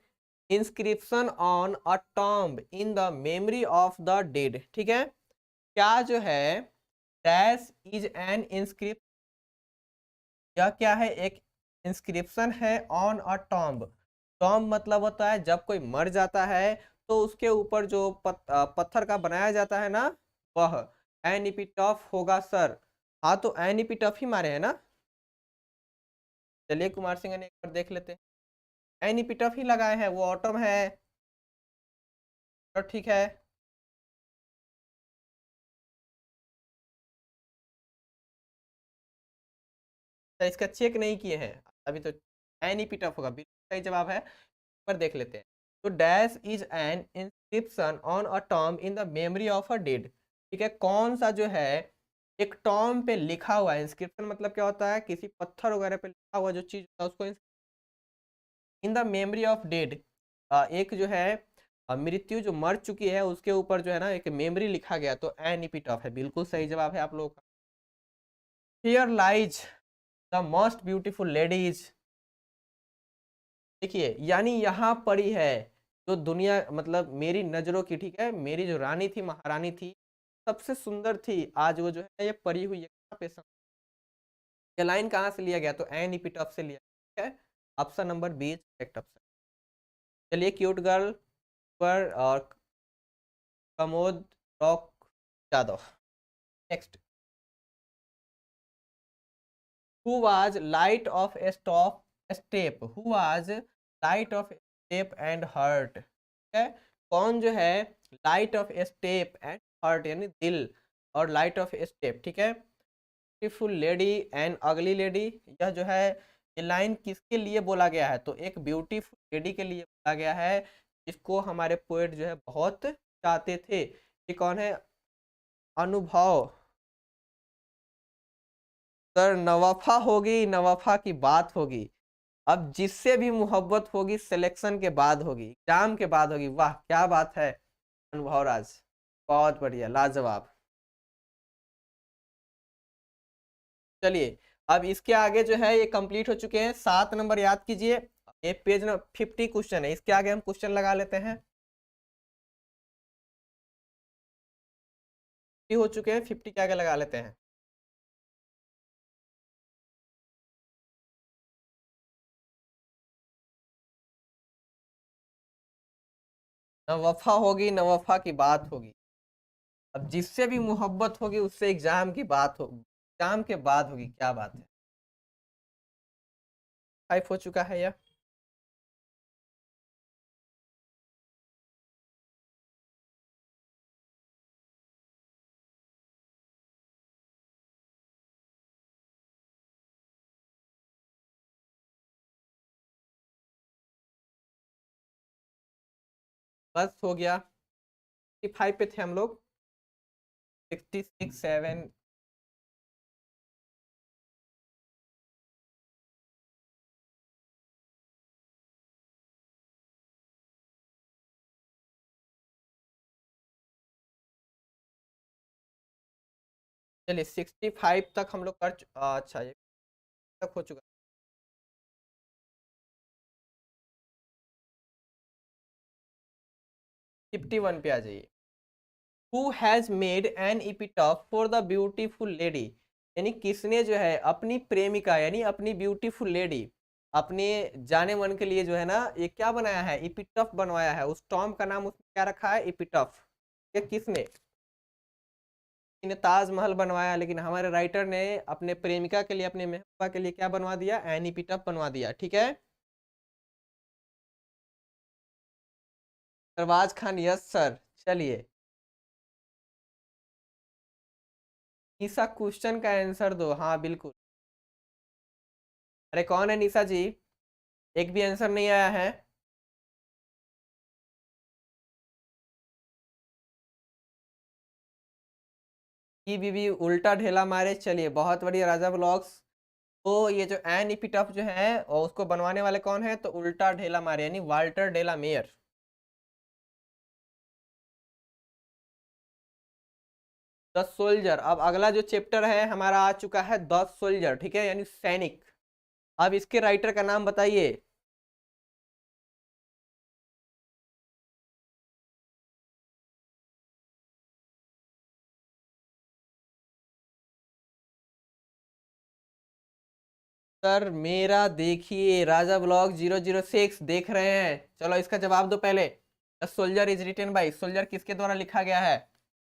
inscription on a tomb in the memory of the dead, ठीक है। क्या जो है डैश इज एन इंस्क्रिप्ट, यह क्या है? एक इंस्क्रिप्शन है ऑन अ टॉम्ब, टॉम मतलब होता है जब कोई मर जाता है तो उसके ऊपर जो पत्थर का बनाया जाता है ना, वह एनिपिटॉफ होगा सर। हाँ तो एनिपिटॉफ ही मारे हैं ना। चलिए कुमार सिंह ने एक बार देख लेते हैं। एनिपिटॉफ ही लगाए हैं, वो ऑटम है। तो ठीक है। तो इसका चेक नहीं किए हैं अभी तो। एनिपिटॉफ होगा, बिल्कुल सही जवाब है। पर देख लेते हैं। तो dash is N inscription on a Tom in the memory of a dead. ठीक है, कौन सा जो है एक टॉम पे लिखा हुआ है। इंस्क्रिप्शन मतलब क्या होता है, किसी पत्थर वगैरह पे लिखा हुआ जो चीज होता है उसको in the memory of dead. एक जो है मृत्यु जो मर चुकी है उसके ऊपर जो है ना एक मेमोरी लिखा गया, तो एन इपिटॉफ है। बिल्कुल सही जवाब है आप लोगों का। Here lies the most beautiful ladies. देखिए यानी यहाँ परी है जो दुनिया मतलब मेरी नजरों की, ठीक है, मेरी जो रानी थी, महारानी थी, सबसे सुंदर थी, आज वो जो है ये परी हुई है कहाँ पे ये लाइन कहाँ से लिया गया, तो एन इपिटॉफ से लिया, ठीक है। Option number B is correct option. चलिए क्यूट गर्ल पर और कमोद रॉक Yadav. Next. Who was light of a stop step, who was light of step and heart. ठीक है, कौन जो है light of step and heart यानी दिल, और लाइट ऑफ स्टेप, ठीक है, beautiful lady and ugly lady. यह जो है ये लाइन किसके लिए बोला गया है, तो एक ब्यूटीफुल लेडी के लिए बोला गया है, जिसको हमारे पोएट जो है बहुत चाहते थे। ये कौन है, अनुभव सर। नवाफा होगी, नवाफा की बात होगी। अब जिससे भी मोहब्बत होगी सिलेक्शन के बाद होगी, एग्जाम के बाद होगी। वाह क्या बात है अनुभव राज, बहुत बढ़िया, लाजवाब। चलिए अब इसके आगे जो है ये कंप्लीट हो चुके हैं। 7 नंबर याद कीजिए, ये पेज न 50 क्वेश्चन है, इसके आगे हम क्वेश्चन लगा लेते हैं। हो चुके हैं 50 के आगे लगा लेते हैं। न वफा होगी न वफा की बात होगी। अब जिससे भी मोहब्बत होगी उससे एग्जाम की बात होगी, एग्जाम के बाद होगी, क्या बात है। 5 हो चुका है यह। बस हो गया। 55 पे थे हम लोग। 66 7। चलिए 65 तक हम लोग अच्छा ये तक हो चुका। 51 पे आ जाइए। Who has made an epitaph for the beautiful lady. यानी किसने जो है अपनी प्रेमिका यानी अपनी ब्यूटीफुल लेडी, अपने जाने मन के लिए जो है ना ये क्या बनाया है, इपिटॉफ बनवाया है। उस टॉम का नाम उसने क्या रखा है, इपिटॉफ। ये किसने, ने ताजमहल बनवाया, लेकिन हमारे राइटर ने अपने प्रेमिका के लिए, अपने महबूबा के लिए क्या बनवा दिया, एनी पिटअप बनवा दिया, ठीक है। सरवाज खान, यस सर। चलिए निशा क्वेश्चन का आंसर दो, हाँ बिल्कुल। अरे कौन है निशा जी, एक भी आंसर नहीं आया है। ई बीबी उल्टा ढेला मारे, चलिए बहुत बढ़िया राजा ब्लॉग्स। तो ये जो एन इपिटॉफ जो है और उसको बनवाने वाले कौन है, तो उल्टा ढेला मारे यानी Walter de la Mare. The soldier. अब अगला जो चैप्टर है हमारा आ चुका है द सोल्जर, ठीक है, यानी सैनिक। अब इसके राइटर का नाम बताइए। सर मेरा देखिए राजा ब्लॉग 006 देख रहे हैं। चलो इसका जवाब दो पहले। The soldier is written by, soldier किसके द्वारा लिखा गया है?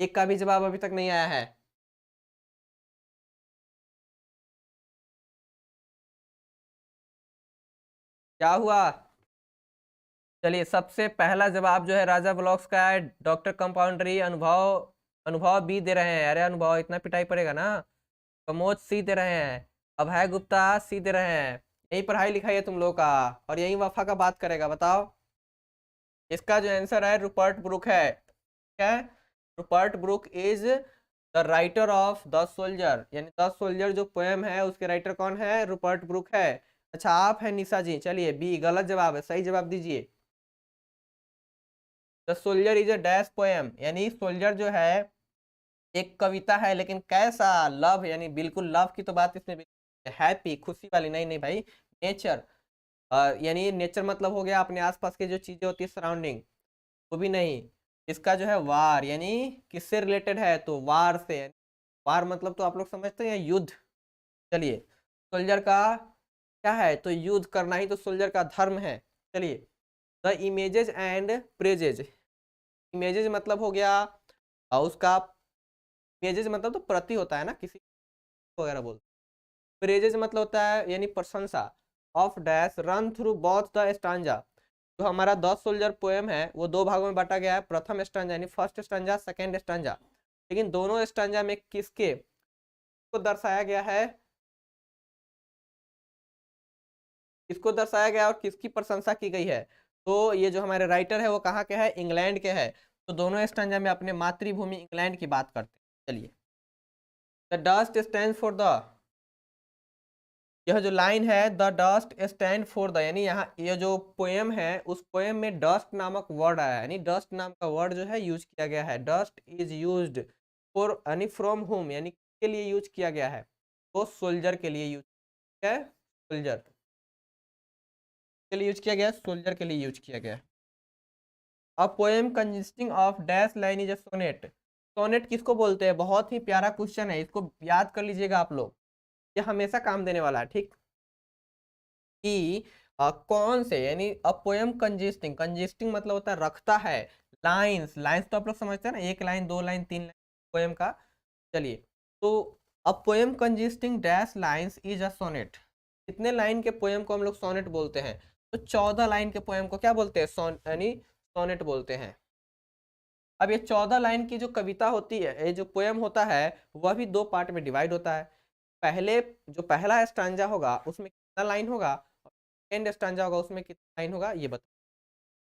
एक का भी जवाब अभी तक नहीं आया है। क्या हुआ? चलिए सबसे पहला जवाब जो है राजा ब्लॉग्स का है डॉक्टर कंपाउंड्री। अनुभव, अनुभव बी दे रहे हैं। अरे अनुभव इतना पिटाई पड़ेगा ना। प्रमोद सी दे रहे हैं। अभय गुप्ता सी दे रहे हैं। यही पढ़ाई लिखाई है तुम लोग का, और यही वफा का बात करेगा। बताओ इसका जो आंसर है रुपर्ट ब्रुक है। क्या है? Rupert Brooke is the writer of the soldier, यानी द सोल्जर जो पोएम है उसके राइटर कौन है? रुपर्ट ब्रुक है। अच्छा आप है निशा जी। चलिए बी गलत जवाब है, सही जवाब दीजिए। The soldier is a dash poem, यानी सोल्जर जो है एक कविता है, लेकिन कैसा? लव, यानी बिल्कुल लव की तो बात इसमें, हैप्पी खुशी वाली नहीं। नहीं भाई, नेचर, यानी नेचर मतलब हो गया अपने आसपास की जो चीजें होती है सराउंडिंग, वो भी नहीं। इसका जो है वार, यानी किससे रिलेटेड है? तो वार से। वार मतलब तो आप लोग समझते हैं युद्ध। चलिए सोल्जर का क्या है? तो युद्ध करना ही तो सोल्जर का धर्म है। चलिए the images and praises. Images मतलब हो गया उसका, इमेजेस मतलब तो प्रति होता है ना, किसी वगैरह बोलते। प्रेजेज मतलब होता है यानी प्रशंसा। Of dash run through both the stanza. जो हमारा 10 सोल्जर पोएम है वो दो भागों में बांटा गया है। प्रथम स्टांजा यानी फर्स्ट स्टांजा, सेकेंड स्टांजा। लेकिन दोनों स्टांजा में किसके को दर्शाया गया है? किसको दर्शाया गया और किसकी प्रशंसा की गई है? तो ये जो हमारे राइटर है वो कहाँ के है? इंग्लैंड के है। तो दोनों स्टांजा में अपने मातृभूमि इंग्लैंड की बात करते हैं। चलिए the dust stand for the, यह जो लाइन है the dust stand for the, यानी यहाँ ये जो पोएम है उस पोएम में डस्ट नामक वर्ड आया है, यानी डस्ट नाम का वर्ड जो है यूज किया गया है। डस्ट इज यूज्ड फॉर, यानी फ्रॉम होम, यानी के लिए यूज किया गया है? तो सोल्जर के लिए यूज किया है। सोल्जर के लिए यूज किया गया, सोल्जर के लिए यूज किया गया। A poem consisting of dash line is a sonnet. Sonnet किसको बोलते हैं? बहुत ही प्यारा क्वेश्चन है, इसको याद कर लीजिएगा आप लोग, ये हमेशा काम देने वाला है। ठीक कि कौन से, यानी अ पोएम कंजिस्टिंग, कंजिस्टिंग मतलब होता है रखता है। लाइंस, लाइंस तो आप लोग समझते हैं ना, एक लाइन, दो लाइन, तीन लाइन पोएम का। चलिए तो a poem consisting dash lines is a sonnet. कितने लाइन के पोएम को हम लोग सोनेट बोलते हैं? तो 14 लाइन के पोएम को क्या बोलते हैं? सोन, यानी सोनेट बोलते हैं। अब ये 14 लाइन की जो कविता होती है, ये जो पोएम होता है, वह भी दो पार्ट में डिवाइड होता है। पहले जो पहला स्टांजा होगा उसमें कितना लाइन होगा, और सेकेंड स्टांजा होगा उसमें कितना लाइन होगा, ये बता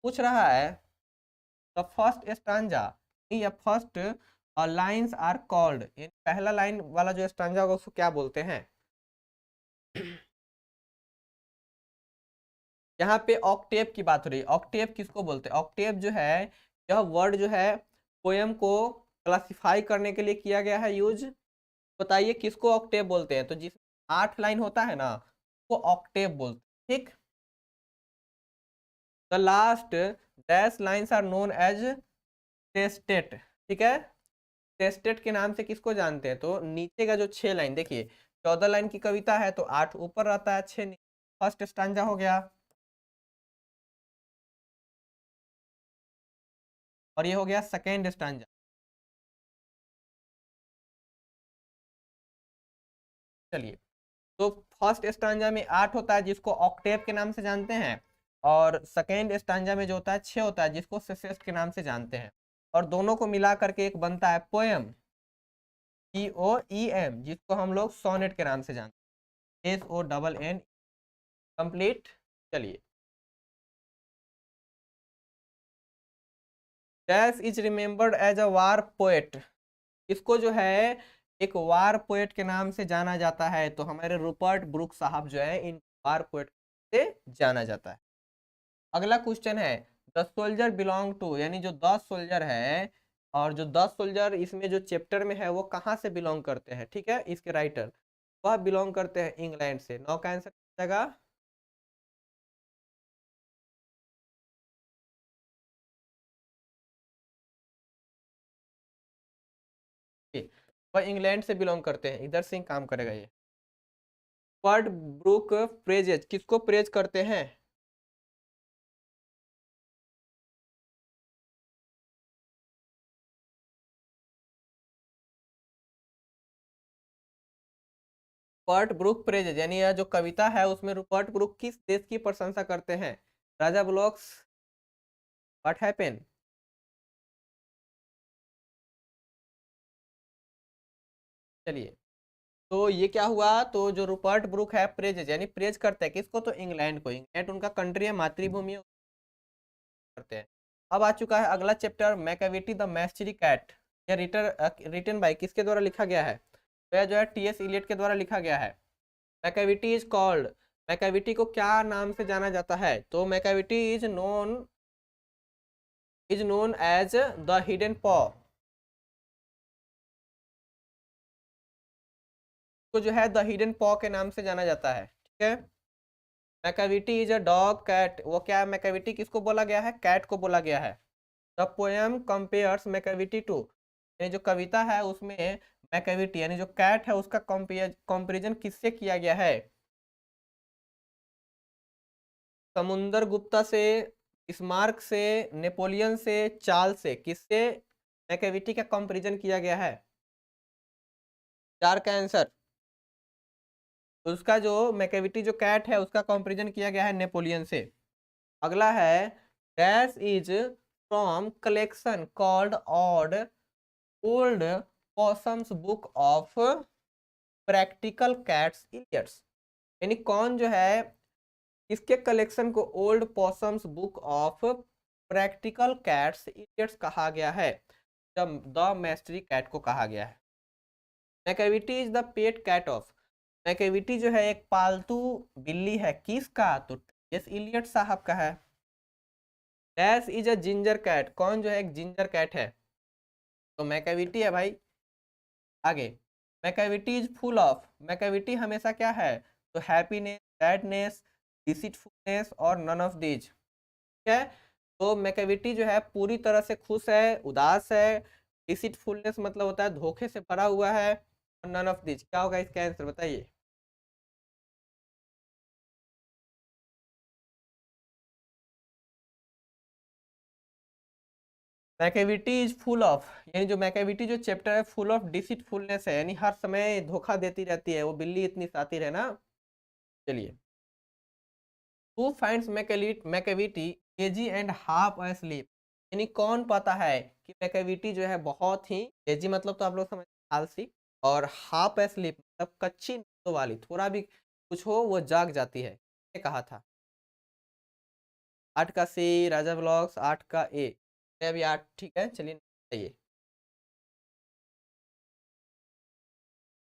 पूछ रहा है। द फर्स्ट स्टांजा या फर्स्ट लाइन्स आर कॉल्ड, पहला लाइन वाला जो स्टांजा होगा उसको क्या बोलते हैं? यहाँ पे ऑक्टेव की बात हो रही है। ऑक्टेव किसको बोलते हैं? ऑक्टेव जो है, यह वर्ड जो है पोएम को क्लासिफाई करने के लिए किया गया है यूज। बताइए किसको ऑक्टेव बोलते हैं? तो जिस 8 लाइन होता है ना, वो ऑक्टेव बोलते हैं। ठीक, the last dash lines are known as sestet. ठीक है, टेस्टेट के नाम से किसको जानते हैं? तो नीचे का जो 6 लाइन देखिए, 14 लाइन की कविता है तो 8 ऊपर रहता है, 6 फर्स्ट स्टांजा हो गया, और ये हो गया सेकेंड स्टांजा। चलिए तो फर्स्ट स्टांजा में 8 होता है जिसको ऑक्टेव के नाम से जानते हैं, और सेकेंड स्टांजा में जो होता है 6 होता है जिसको सेसेस्ट के नाम से जानते हैं। और दोनों को मिला करके एक बनता है पोएम, POEM, जिसको हम लोग सोनेट के नाम से जानते हैं, SONN, कंप्लीट। चलिए dash is remembered as a war poet. इसको जो है एक वार पोएट के नाम से जाना जाता है। तो हमारे रूपर्ट ब्रुक साहब जो है इन वार पोएट से जाना जाता है। अगला क्वेश्चन है द सोल्जर बिलोंग टू, यानी जो 10 सोल्जर है, और जो 10 सोल्जर इसमें जो चैप्टर में है वो कहाँ से बिलोंग करते हैं? ठीक है, इसके राइटर वह बिलोंग करते हैं इंग्लैंड से। 9 का आंसर हो जाएगा। वह इंग्लैंड से बिलोंग करते हैं, इधर से ही काम करेगा ये। रुपर्ट ब्रूक प्रेजेज किसको प्रेज करते हैं? रुपर्ट ब्रूक प्रेजेज यानी यह जो कविता है उसमें रुपर्ट ब्रूक किस देश की प्रशंसा करते हैं? राजा ब्लॉक्स, व्हाट हैपेन? चलिए, तो ये क्या हुआ, तो जो रुपर्ट ब्रूक है प्रेज यानी प्रेज करते हैं किसको, तो इंग्लैंड को। इंग्लैंड उनका कंट्री है, मातृभूमि करते हैं। अब आ चुका है अगला चैप्टर, मैकाविटी द मैस्टरी कैट। यह रिटन बाय किसके द्वारा लिखा गया है? तो यह जो है टी एस इलियट के द्वारा लिखा गया है। मैकाविटी इज कॉल्ड, मैकाविटी को क्या नाम से जाना जाता है? तो Macavity is known as the hidden paw, को जो है द हिडन पॉ के नाम से जाना जाता है, ठीक है। Macavity is a dog cat, वो क्या मैकाविटी किसको बोला गया है? कैट को बोला गया है। The poem compares Macavity to, यानी जो कविता है उसमें मैकाविटी यानी जो कैट है उसका कंपेरिजन किससे किया गया है? समुंदर गुप्ता से, स्मार्क से, नेपोलियन से, चार्ल्स से, किससे मैकाविटी का कंपेरिजन किया गया है? चार का आंसर। उसका जो मैकाविटी जो कैट है उसका कंपेरिजन किया गया है नेपोलियन से। अगला है dash is from collection called odd old possum's book of practical cats Eliot's, यानी कौन जो है इसके कलेक्शन को old possum's book of practical cats Eliot's कहा गया है? जब द मैस्टरी कैट को कहा गया है। Macavity is the pet cat of, Macavity जो है एक पालतू बिल्ली है, किसका? तो एस इलियट साहब का है। Dash is a ginger cat, कौन जो है एक जिंजर कैट है? तो मैकाविटी है भाई। आगे, Macavity is full of, Macavity हमेशा क्या है? तो हैप्पीनेस, सैडनेस, डिसीटफुलनेस और नन ऑफ दीज, ठीक है। तो मैकाविटी जो है पूरी तरह से खुश है, उदास है। डिसीटफुलनेस मतलब होता है धोखे से भरा हुआ है, और नन ऑफ दीज क्या होगा इसका आंसर बताइए? मैकेविटी इज फुल ऑफ, यानी जो मैकेविटी जो चैप्टर है फुल ऑफ डिसीटफुलनेस है, यानी हर समय धोखा देती रहती है, वो बिल्ली इतनी शातिर है ना। चलिए, who finds Macavity AG and half asleep, यानी कौन पाता है कि मैकेविटी जो है बहुत ही एजी मतलब तो आप लोग समझ आलसी, और हाफ asleep मतलब कच्ची नींद वाली, थोड़ा भी कुछ हो वो जाग जाती है, ये कहा था। 8 का सी, राजा ब्लॉग्स 8 का ए, अभी 8 ठीक है। चलिए चाहिए,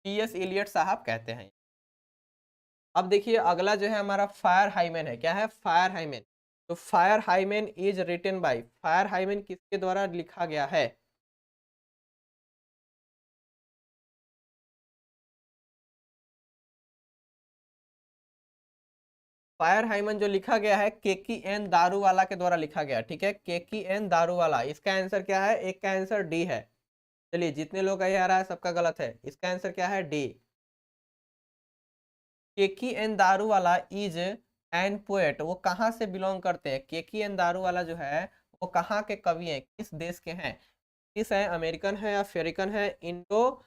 टी एस इलियट साहब कहते हैं। अब देखिए अगला जो है हमारा फायर हाइमेन है, क्या है? Fire hymn. तो fire hymn is written by, fire hymn किसके द्वारा लिखा गया है? फायर हाइमन जो लिखा गया है केकी एन दारूवाला के द्वारा लिखा गया, ठीक है। केकी एन दारूवाला, इसका आंसर क्या है? एक का आंसर डी है। चलिए, जितने लोग ये आ रहा है सबका गलत है, इसका आंसर क्या है? D. Keki N Daruwalla is an poet, वो कहाँ से बिलोंग करते हैं? केकी एन दारूवाला जो है वो कहाँ के कवि हैं, किस देश के हैं? किस है, अमेरिकन है, अफ्रीकन है, इंडो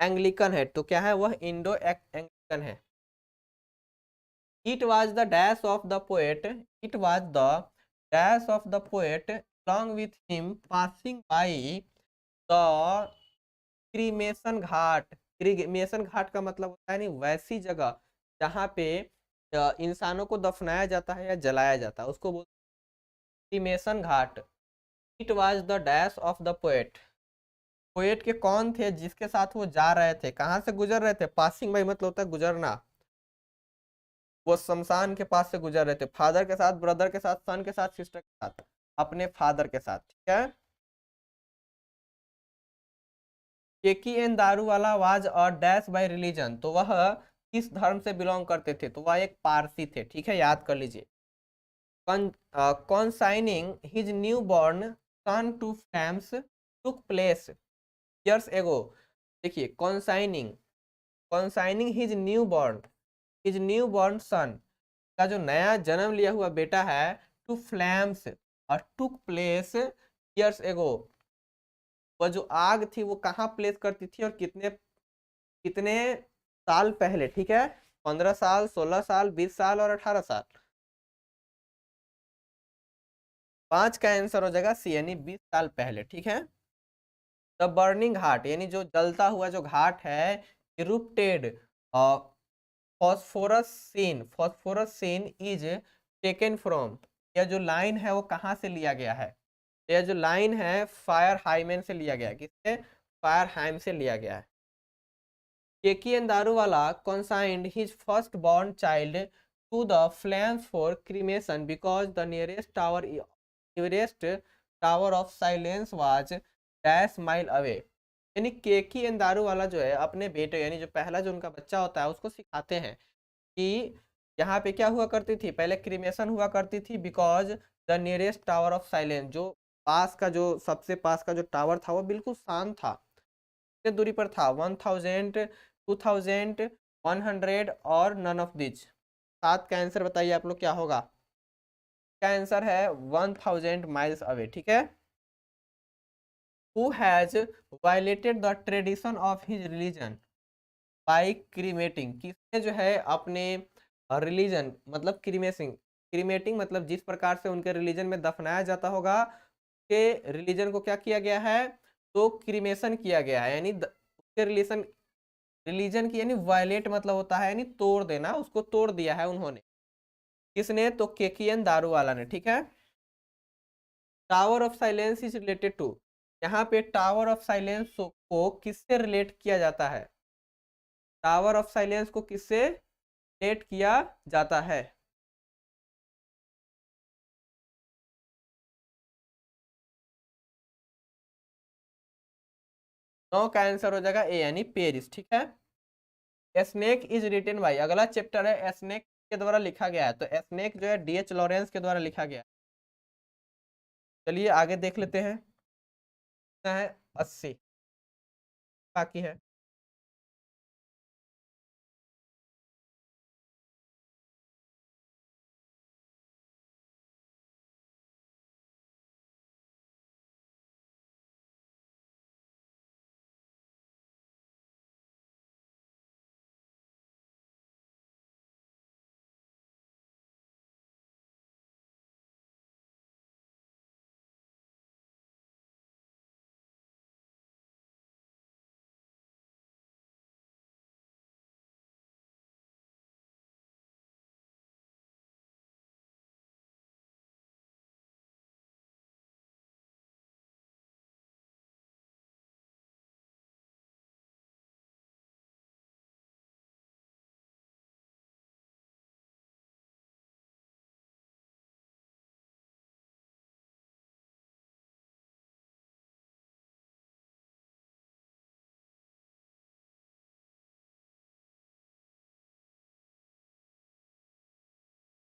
एंग्लिकन है? तो क्या है वह? इंडो एंग्लिकन है। It was the dash of the poet. It was the dash of the poet along with him passing by the cremation ghat. Cremation ghat का मतलब होता है नहीं वैसी जगह जहाँ पे इंसानों को दफनाया जाता है या जलाया जाता है, उसको बोलते हैं cremation Ghat. It was the dash of the poet, poet के कौन थे जिसके साथ वो जा रहे थे, कहाँ से गुजर रहे थे? पासिंग बाई मतलब होता है गुजरना, वो शमशान के पास से गुजर रहे थे, फादर के साथ, ब्रदर के साथ, सन के साथ, सिस्टर के साथ, अपने फादर के साथ, ठीक है। Keki N Daruwalla was a dash by religion, तो वह किस धर्म से बिलोंग करते थे? तो वह एक पारसी थे, ठीक है, याद कर लीजिए। Consigning his new born son to flames took place years ago. देखिए, consigning his new born, his new born son, का जो नया जन्म लिया हुआ बेटा है, टू फ्लैम्स और टुक प्लेस ईयर्स एगो, वह जो आग थी वो कहाँ प्लेस करती थी और कितने कितने साल पहले, ठीक है, 15 साल, 16 साल, 20 साल और 18 साल। 5 का आंसर हो जाएगा सी, यानी 20 साल पहले, ठीक है। द बर्निंग घाट, यानी जो जलता हुआ जो घाट है, erupted, phosphorus scene is taken from, यह जो लाइन है वो कहाँ से लिया गया है? यह जो लाइन है फायर हाइमेन से लिया गया है। किससे? फायर हाइम से लिया गया है। Keki and Daruwalla consigned his first-born child to the flames for cremation because the nearest tower of silence was dash mile away। यानी केकी एंड दारूवाला जो है अपने बेटे, यानी जो पहला जो उनका बच्चा होता है उसको सिखाते हैं कि यहाँ पे क्या हुआ करती थी, पहले क्रीमेशन हुआ करती थी because the nearest tower of silence, जो पास का जो सबसे पास का जो टावर था वो बिल्कुल शांत था, कितने दूरी पर था, 1000, 2000, 100 और नन ऑफ दिच। 7 का आंसर बताइए आप लोग क्या होगा? क्या आंसर है? 1000 माइल्स अवे, ठीक है। Who has violated the tradition of his religion by cremating, किसने जो है अपने रिलीजन मतलब क्रीमेटिंग मतलब जिस प्रकार से उनके रिलीजन में दफनाया जाता होगा के रिलीजन को क्या किया गया है, तो क्रीमेशन किया गया है, यानी उसके रिलीजन की, यानी वायलेट मतलब होता है यानी तोड़ देना, उसको तोड़ दिया है उन्होंने। किसने? तो केकियन दारूवाला ने, ठीक है। Tower of silence is related to, यहाँ पे टावर ऑफ साइलेंस को किससे रिलेट किया जाता है? टावर ऑफ साइलेंस को किससे रिलेट किया जाता है? नौ का आंसर हो जाएगा ए, यानी पेरिस, ठीक है। स्नेक इज रिटन बाई, अगला चैप्टर है स्नेक के द्वारा लिखा गया है, तो स्नेक जो है डीएच लॉरेंस के द्वारा लिखा गया है। चलिए आगे देख लेते हैं। कितना है? 80 बाकी है।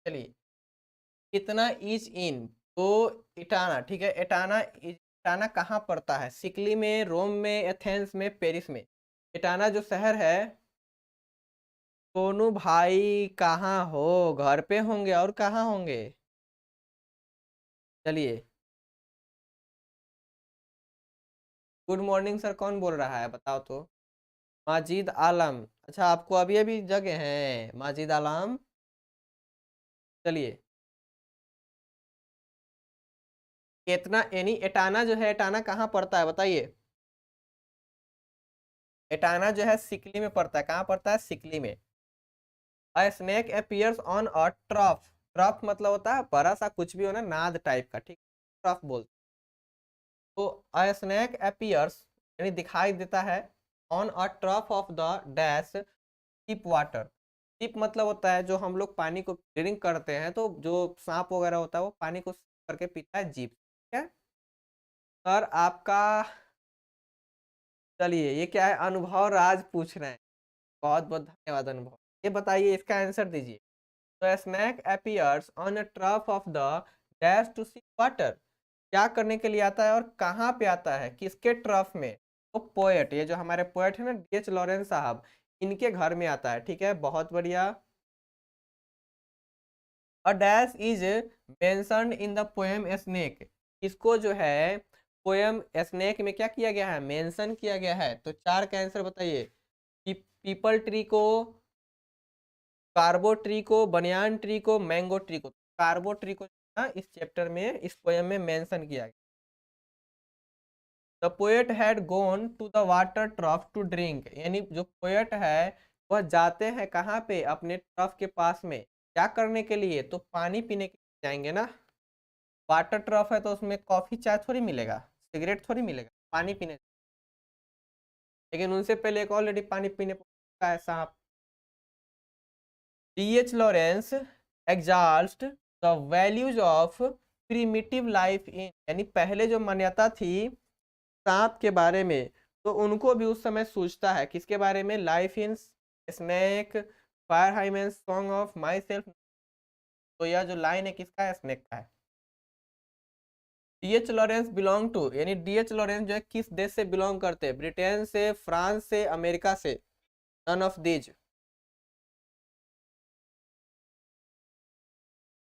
चलिए, कितना इज इन, तो इटाना, ठीक है। इटाना कहाँ पड़ता है? सिकली में, रोम में, एथेंस में, पेरिस में? इटाना जो शहर है, सोनू भाई कहाँ हो? घर पे होंगे और कहाँ होंगे? चलिए, गुड मॉर्निंग सर, कौन बोल रहा है बताओ तो? माजिद आलम, अच्छा आपको अभी अभी जगह हैं माजिद आलम। चलिए, इतना यानी एटाना जो है, एटाना कहाँ पड़ता है बताइए? एटाना जो है सिकली में पड़ता है, कहाँ पड़ता है? सिकली में। अ snake appears on a trough, trough मतलब होता है बड़ा सा कुछ भी हो ना, नाद टाइप का, ठीक, ट्रफ बोलते। तो अ स्नेक अपीयर्स यानी दिखाई देता है, on a trough of the dash tip water. Tip मतलब होता है जो हम लोग पानी को ड्रिंक करते हैं, तो जो सांप वगैरह होता है वो पानी को करके पीता है, जीप, ठीक है। सर आपका, चलिए ये क्या है, अनुभव राज पूछ रहे हैं, बहुत बहुत धन्यवाद अनुभव। ये बताइए, इसका आंसर दीजिए। तो snake appears on a trough of the dash to see water, क्या करने के लिए आता है और कहाँ पे आता है, किसके ट्रफ में? तो पोएट, ये जो हमारे पोएट है ना डीएच लॉरेंस साहब, इनके घर में आता है, ठीक है, बहुत बढ़िया। A dash is mentioned in the poem snake, इसको जो है पोएम स्नेक में क्या किया गया है, मेंशन किया गया है। तो 4 का आंसर बताइए। पीपल ट्री को, कार्बो ट्री को, बनियान ट्री को, मैंगो ट्री को। कार्बो ट्री को इस चैप्टर में, इस पोएम में मेंशन किया गया। The poet had gone to the water trough to drink, यानी जो पोएट है वह जाते हैं कहाँ पे, अपने ट्रफ के पास में, क्या करने के लिए, तो पानी पीने के लिए जाएंगे ना। वाटर ट्रफ है तो उसमें कॉफी चाय थोड़ी मिलेगा, सिगरेट थोड़ी मिलेगा, पानी पीने। लेकिन उनसे पहले एक ऑलरेडी पानी पीने का है सांप। D.H. Lawrence exalt the values of primitive life in, यानी पहले जो मान्यता थी सांप के बारे में, तो उनको भी उस समय सोचता है, किसके बारे में, life in snake, fire hymen song of my self. तो यह जो लाइन है किसका है, स्नेक का है। D.H. लॉरेंस बिलोंग टू, यानी D.H. लॉरेंस जो है किस देश से बिलोंग करते हैं, ब्रिटेन से, फ्रांस से, अमेरिका से, none of these.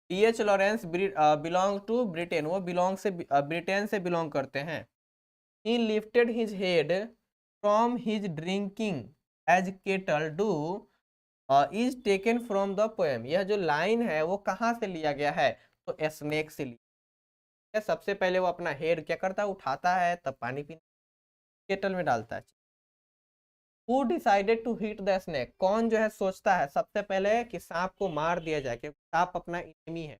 D.H. Lawrence belong to Britain, वो बिलोंग से ब्रिटेन से बिलोंग करते हैं। He lifted his head from his drinking as kettle do is taken from the poem, यह जो लाइन है वो कहाँ से लिया गया है, तो स्नेक से लिया। सबसे पहले वो अपना हेड क्या करता है, उठाता है, तब पानी पीने केटल में डालता है। Who decided to hit the snake, कौन जो है सोचता है सबसे पहले कि सांप को मार दिया जाए, क्योंकि सांप अपना इनमी है।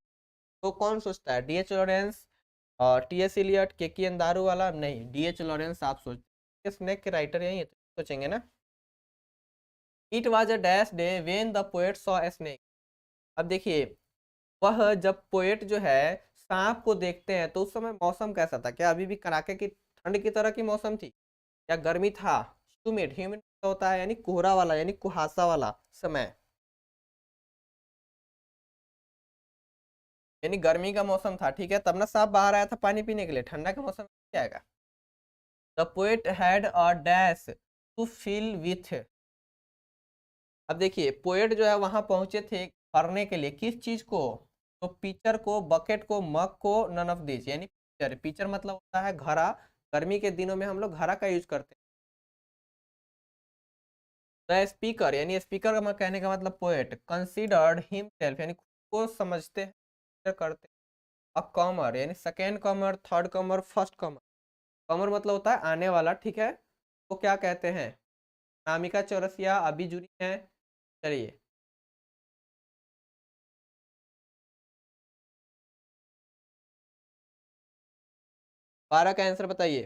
तो कौन सोचता है, D.H. Lawrence, T.S. Eliot, K N. Daruwalla, नहीं, D.H. लॉरेंस आप सोचते, स्नेक के राइटर यही है, तो सोचेंगे ना। It was a dash day when the poet saw a snake, अब देखिए वह जब पोएट जो है सांप को देखते हैं, तो उस समय मौसम कैसा था, क्या अभी भी कड़ाके की ठंड की तरह की मौसम थी, या गर्मी था, ह्यूमिड होता है, यानी कोहरा वाला, यानी कुहासा वाला समय, यानी गर्मी का मौसम था, ठीक है, तब ना सांप बाहर आया था पानी पीने के लिए, ठंडा का मौसम क्या आएगा। The poet had a dash to fill with, अब देखिए पोएट जो है वहां पहुंचे थे भरने के लिए, किस चीज को, तो पिचर को, बकेट को, मग को, नन ऑफ दिस, यानी पिचर, पिचर मतलब होता है घड़ा, गर्मी के दिनों में हम लोग घड़ा का यूज करते हैं। द स्पीकर, यानी स्पीकर का कहने का मतलब पोएट, कंसिडर्ड हिमसेल्फ, यानी खुद को समझते हैं, करते, अ कॉमर, यानी second comer, third comer, first comer. Comer मतलब होता है आने वाला, ठीक है, तो क्या कहते हैं, नामिका चौरसिया अभी जुड़ी है। चलिए 12 का आंसर बताइए।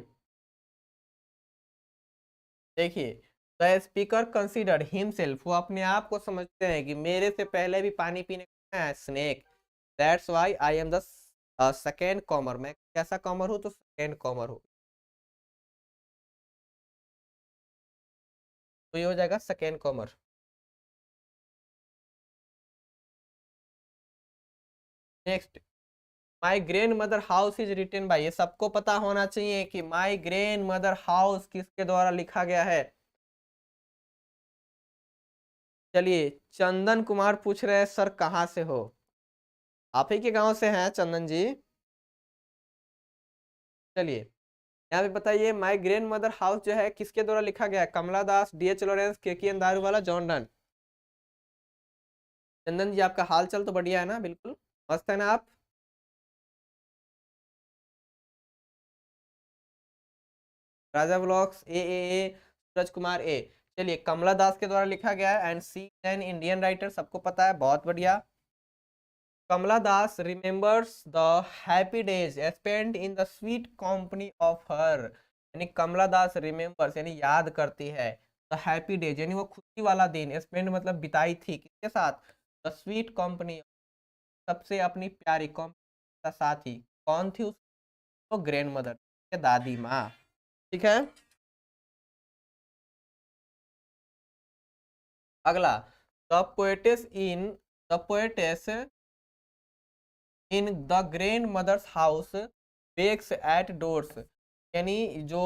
देखिए द स्पीकर कंसिडर्ड हिमसेल्फ, वो अपने आप को समझते हैं कि मेरे से पहले भी पानी पीने का है snake, that's why I am the second comer, मैं कैसा कॉमर हूँ, तो सेकेंड कॉमर हूँ, तो ये हो जाएगा second comer. Next, my grandmother house is written by, ये सबको पता होना चाहिए कि माई ग्रैंड मदर हाउस किसके द्वारा लिखा गया है। चलिए चंदन कुमार पूछ रहे हैं सर कहाँ से हो, आप ही के गांव से हैं चंदन जी। चलिए यहाँ पे बताइए, माई ग्रैंड मदर हाउस जो है किसके द्वारा लिखा गया है, Kamala Das, D.H. Lawrence, K N. Daruwalla, John Donne. Chandan ji आपका हाल चाल तो बढ़िया है ना, बिल्कुल मस्त है ना आप। राजा ब्लॉग्स ए सूरज कुमार ए। चलिए कमला दास के द्वारा लिखा गया है, and she an Indian writer, सबको पता है, बहुत बढ़िया। Kamala Das remembers the happy days spent in the sweet company of her, यानी कमला दास रिमेम्बर्स यानी याद करती है, द हैप्पी डेज यानी वो खुशी वाला दिन, स्पेंड मतलब बिताई थी किसके साथ, द स्वीट कंपनी, सबसे अपनी प्यारी कंपनी का साथी, कौन थी उसको, ग्रैंड मदर, दादी माँ, ठीक है। अगला, the poetess in the poetess in the grandmother's house begs at doors, यानी जो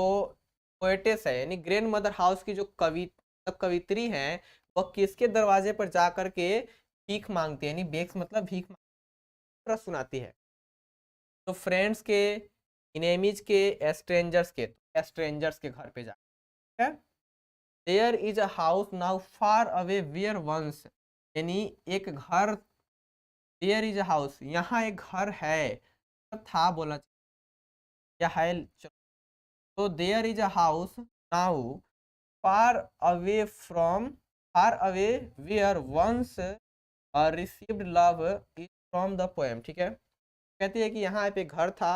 पोएटेस है, यानी ग्रैंड मदर हाउस की जो कवित्री हैं, वह किसके दरवाजे पर जा करके भीख मांगती है, यानी बेक्स मतलब भीख तरह सुनाती है। तो फ्रेंड्स के, इनेमीज के, स्ट्रेंजर्स के घर पे जा, ठीक है। There is a house now far away where once, यानी एक घर, देयर इज अ हाउस, यहाँ एक घर है, था बोलना चाहिए, या है, तो there is a house now far away from, far away where once received love is from the poem, ठीक है। कहती है कि यहाँ पे घर था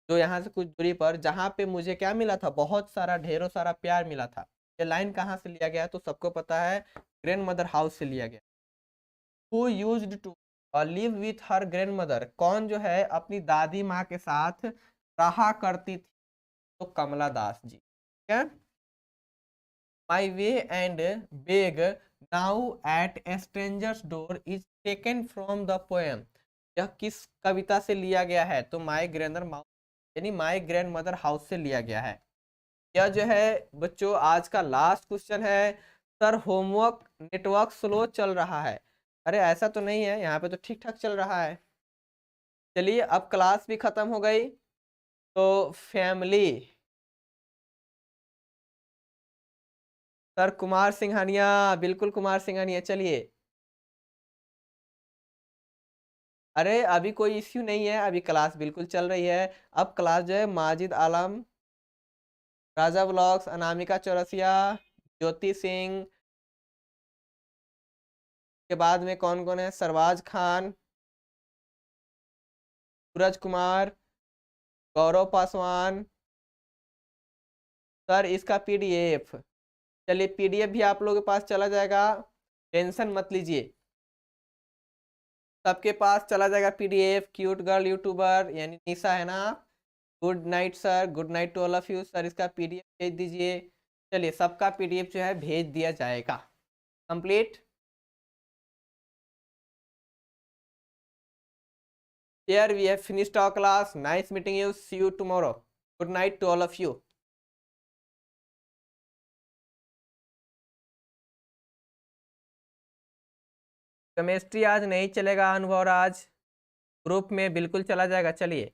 जो यहाँ से कुछ दूरी पर, जहाँ पे मुझे क्या मिला था, बहुत सारा, ढेरों सारा प्यार मिला था। ये लाइन कहाँ से लिया गया तो सबको पता है, ग्रैंड मदर हाउस से लिया गया। Who used to live with her grandmother, कौन जो है अपनी दादी माँ के साथ रहा करती थी, तो कमला दास जी, ठीक है। My way and beg now at a stranger's door is taken from the poem, यह किस कविता से लिया गया है, तो माई ग्रैंड माउस, यानी माई ग्रैंड मदर हाउस से लिया गया है। यह जो है बच्चों आज का लास्ट क्वेश्चन है। सर होमवर्क नेटवर्क स्लो चल रहा है, अरे ऐसा तो नहीं है, यहाँ पे तो ठीक ठाक चल रहा है। चलिए अब क्लास भी खत्म हो गई, तो फैमिली, सर कुमार सिंघानिया, बिल्कुल कुमार सिंघानिया, चलिए। अरे अभी कोई इश्यू नहीं है, अभी क्लास बिल्कुल चल रही है। अब क्लास जो है माजिद आलम, राजा ब्लॉग्स, अनामिका चौरसिया, ज्योति सिंह के बाद में कौन कौन है, सरवाज खान, सूरज कुमार, गौरव पासवान, सर इसका पीडीएफ, चलिए पीडीएफ भी आप लोगों के पास चला जाएगा, टेंशन मत लीजिए, सबके पास चला जाएगा पीडीएफ। क्यूट गर्ल यूट्यूबर यानी निशा है ना, good night sir, good night to all of you, sir इसका पीडीएफ भेज दीजिए। चलिए सबका पीडीएफ जो है भेज दिया जाएगा, complete. Here we have finished our class. Nice meeting you. See you tomorrow. Good night to all of you. Chemistry आज नहीं चलेगा अनुभव, आज ग्रुप में बिल्कुल चला जाएगा, चलिए।